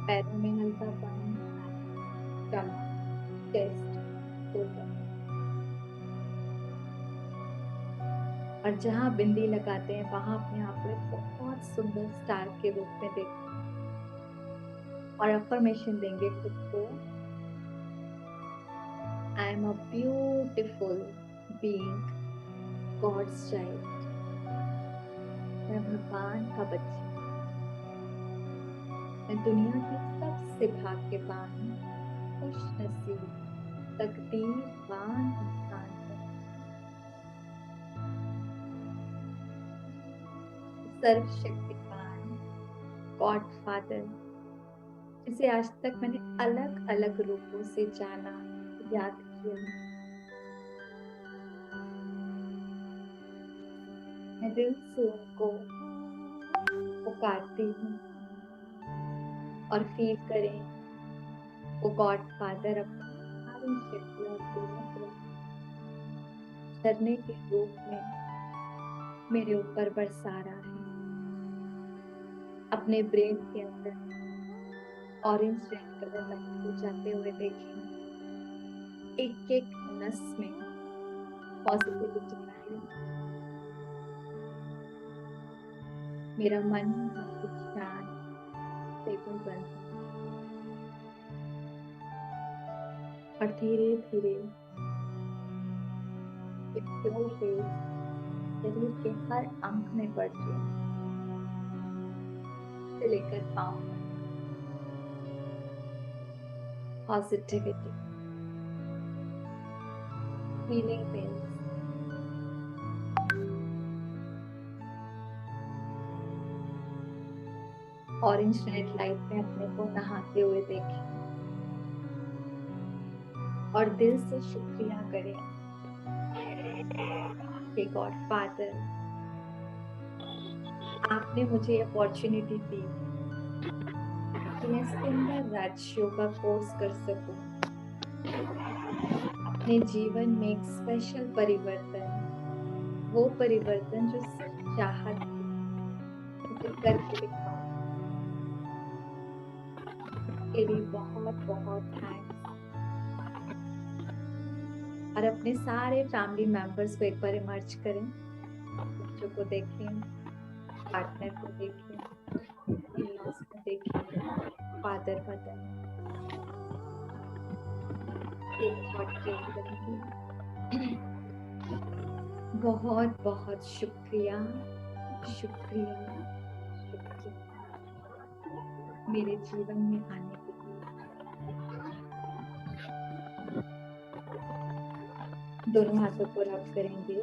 पैरों में हल्कापन, कमर, चेस्ट, शोल्डर। और जहाँ बिंदी लगाते हैं वहां अपने आप को एक बहुत सुंदर स्टार के रूप में देखें और अफर्मेशन देंगे खुद को, I am a beautiful being, god's child. मैं भगवान का बच्चा, मैं दुनिया की सबसे भाग्यवान, खुश नसीब, तकदीरवान इंसान हूँ। सर्वशक्तिमान गॉड फादर, जिसे आज तक मैंने अलग अलग रूपों से जाना, याद किया, मैं दिल से उनको पुकारती हूँ और फील करें वो गॉड फादर अपनी सारी शक्तियों को झरने के रूप में मेरे ऊपर बरसा रहा है। अपने ब्रेन के अंदर ऑरेंज रेड कलर लाइट को जाते हुए देखें, एक एक नस में पॉजिटिविटी आए। मेरा मन बहुत शांत स्टेबल बन और धीरे धीरे शरीर के हर अंग में बढ़ती है, से लेकर पाँव तक। Positivity, feeling pains, orange red light में अपने को नहाते हुए देखें और दिल से शुक्रिया करें कि गॉड फादर, आपने मुझे अपॉर्चुनिटी दी कि मैं सुंदर राज योगा कोर्स कर सकूं, अपने जीवन में एक स्पेशल परिवर्तन, वो परिवर्तन जो चाहत थी, मुझे करके दिखाऊं। के लिए बहुत बहुत थैंक्स। और अपने सारे फैमिली मेंबर्स को एक बार इमर्ज करें, बच्चों को देखें, पार्टनर को देखें, इन-लॉज को देखें, फादर मदर, एक थॉट के करेंगे, बहुत बहुत शुक्रिया, शुक्रिया, शुक्रिया मेरे जीवन में आने के लिए। दोनों हाथों को रब करेंगे।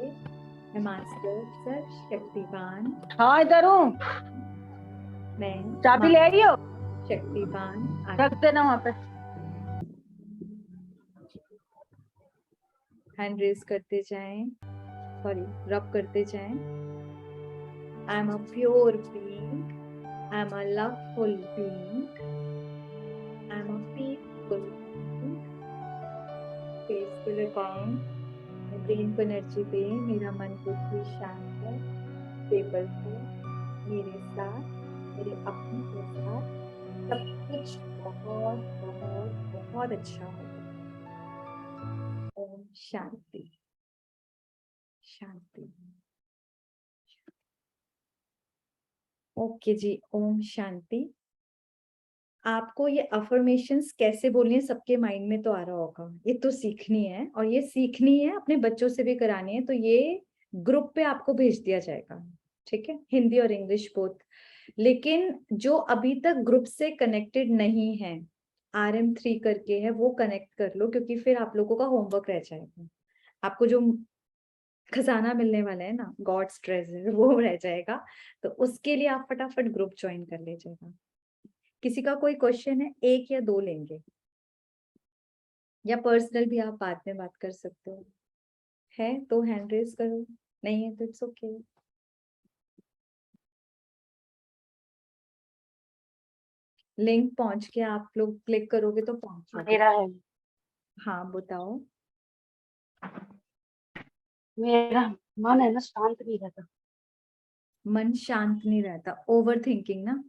मैं मास्टर सर्वशक्तिवान, हाँ इधर हूँ, मैं चाबी ले आई हो, शक्तिवान रख देना वहाँ पे। हैंड रेज करते जाएं, सॉरी रब करते जाएं। आई am a pure being, I am a loveful being, I am a peaceful being. Face को लगाएं, ब्रेन को एनर्जी दे, मेरा मन बिल्कुल शांत है, स्टेबल है, मेरे साथ, मेरे अपने के साथ सब कुछ बहुत बहुत बहुत अच्छा होगा। ओम शांति, शांति। ओके जी, ओम शांति। आपको ये अफर्मेशंस कैसे बोलनी है सबके माइंड में तो आ रहा होगा, ये तो सीखनी है और ये सीखनी है, अपने बच्चों से भी करानी है। तो ये ग्रुप पे आपको भेज दिया जाएगा, ठीक है, हिंदी और इंग्लिश बोथ। लेकिन जो अभी तक ग्रुप से कनेक्टेड नहीं है, RM3 करके है, वो कनेक्ट कर लो, क्योंकि फिर आप लोगों का होमवर्क रह जाएगा। आपको जो खजाना मिलने वाला है ना, गॉड्स ट्रेजर, वो रह जाएगा। तो उसके लिए आप फटाफट ग्रुप ज्वाइन कर लीजिएगा। किसी का कोई क्वेश्चन है, 1 या 2 लेंगे, या पर्सनल भी आप बाद में बात कर सकते हो। है तो हैंड रेज करो, नहीं है तो इट्स ओके। लिंक पहुंच के आप लोग क्लिक करोगे तो पहुंचोगे। मेरा है, हाँ बताओ। मेरा मन है ना शांत नहीं रहता। मन शांत नहीं रहता, ओवर थिंकिंग ना।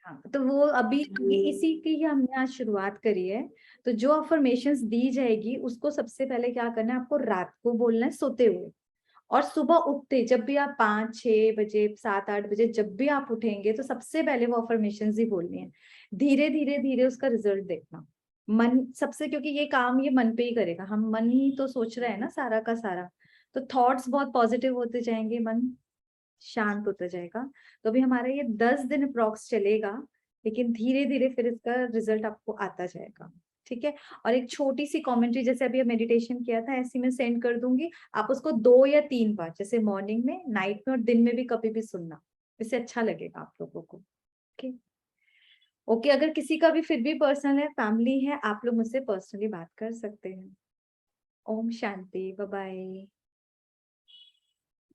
हाँ, तो वो अभी इसी की ही हमने आज शुरुआत करी है। तो जो अफर्मेशंस दी जाएगी उसको सबसे पहले क्या करना है, आपको रात को बोलना है सोते हुए, और सुबह उठते जब भी आप 5-6 बजे 7-8 बजे जब भी आप उठेंगे तो सबसे पहले वो अफर्मेशंस ही बोलनी है। धीरे धीरे धीरे उसका रिजल्ट देखना। मन सबसे, क्योंकि ये काम ये मन पे ही करेगा, हम मन ही तो सोच रहे हैं ना सारा का सारा, तो थॉट्स बहुत पॉजिटिव होते जाएंगे, मन शांत होता जाएगा। तो अभी हमारा ये 10 दिन अप्रॉक्स चलेगा, लेकिन धीरे धीरे फिर इसका रिजल्ट आपको आता जाएगा। ठीक है। और एक छोटी सी कमेंट्री, जैसे अभी मेडिटेशन किया था ऐसी मैं सेंड कर दूंगी, आप उसको 2 या 3 बार, जैसे मॉर्निंग में, नाइट में और दिन में भी कभी भी सुनना, इससे अच्छा लगेगा आप लोगों को। Okay okay. अगर किसी का भी फिर भी पर्सनल है, फैमिली है, आप लोग मुझसे पर्सनली बात कर सकते हैं। Om Shanti, bye bye.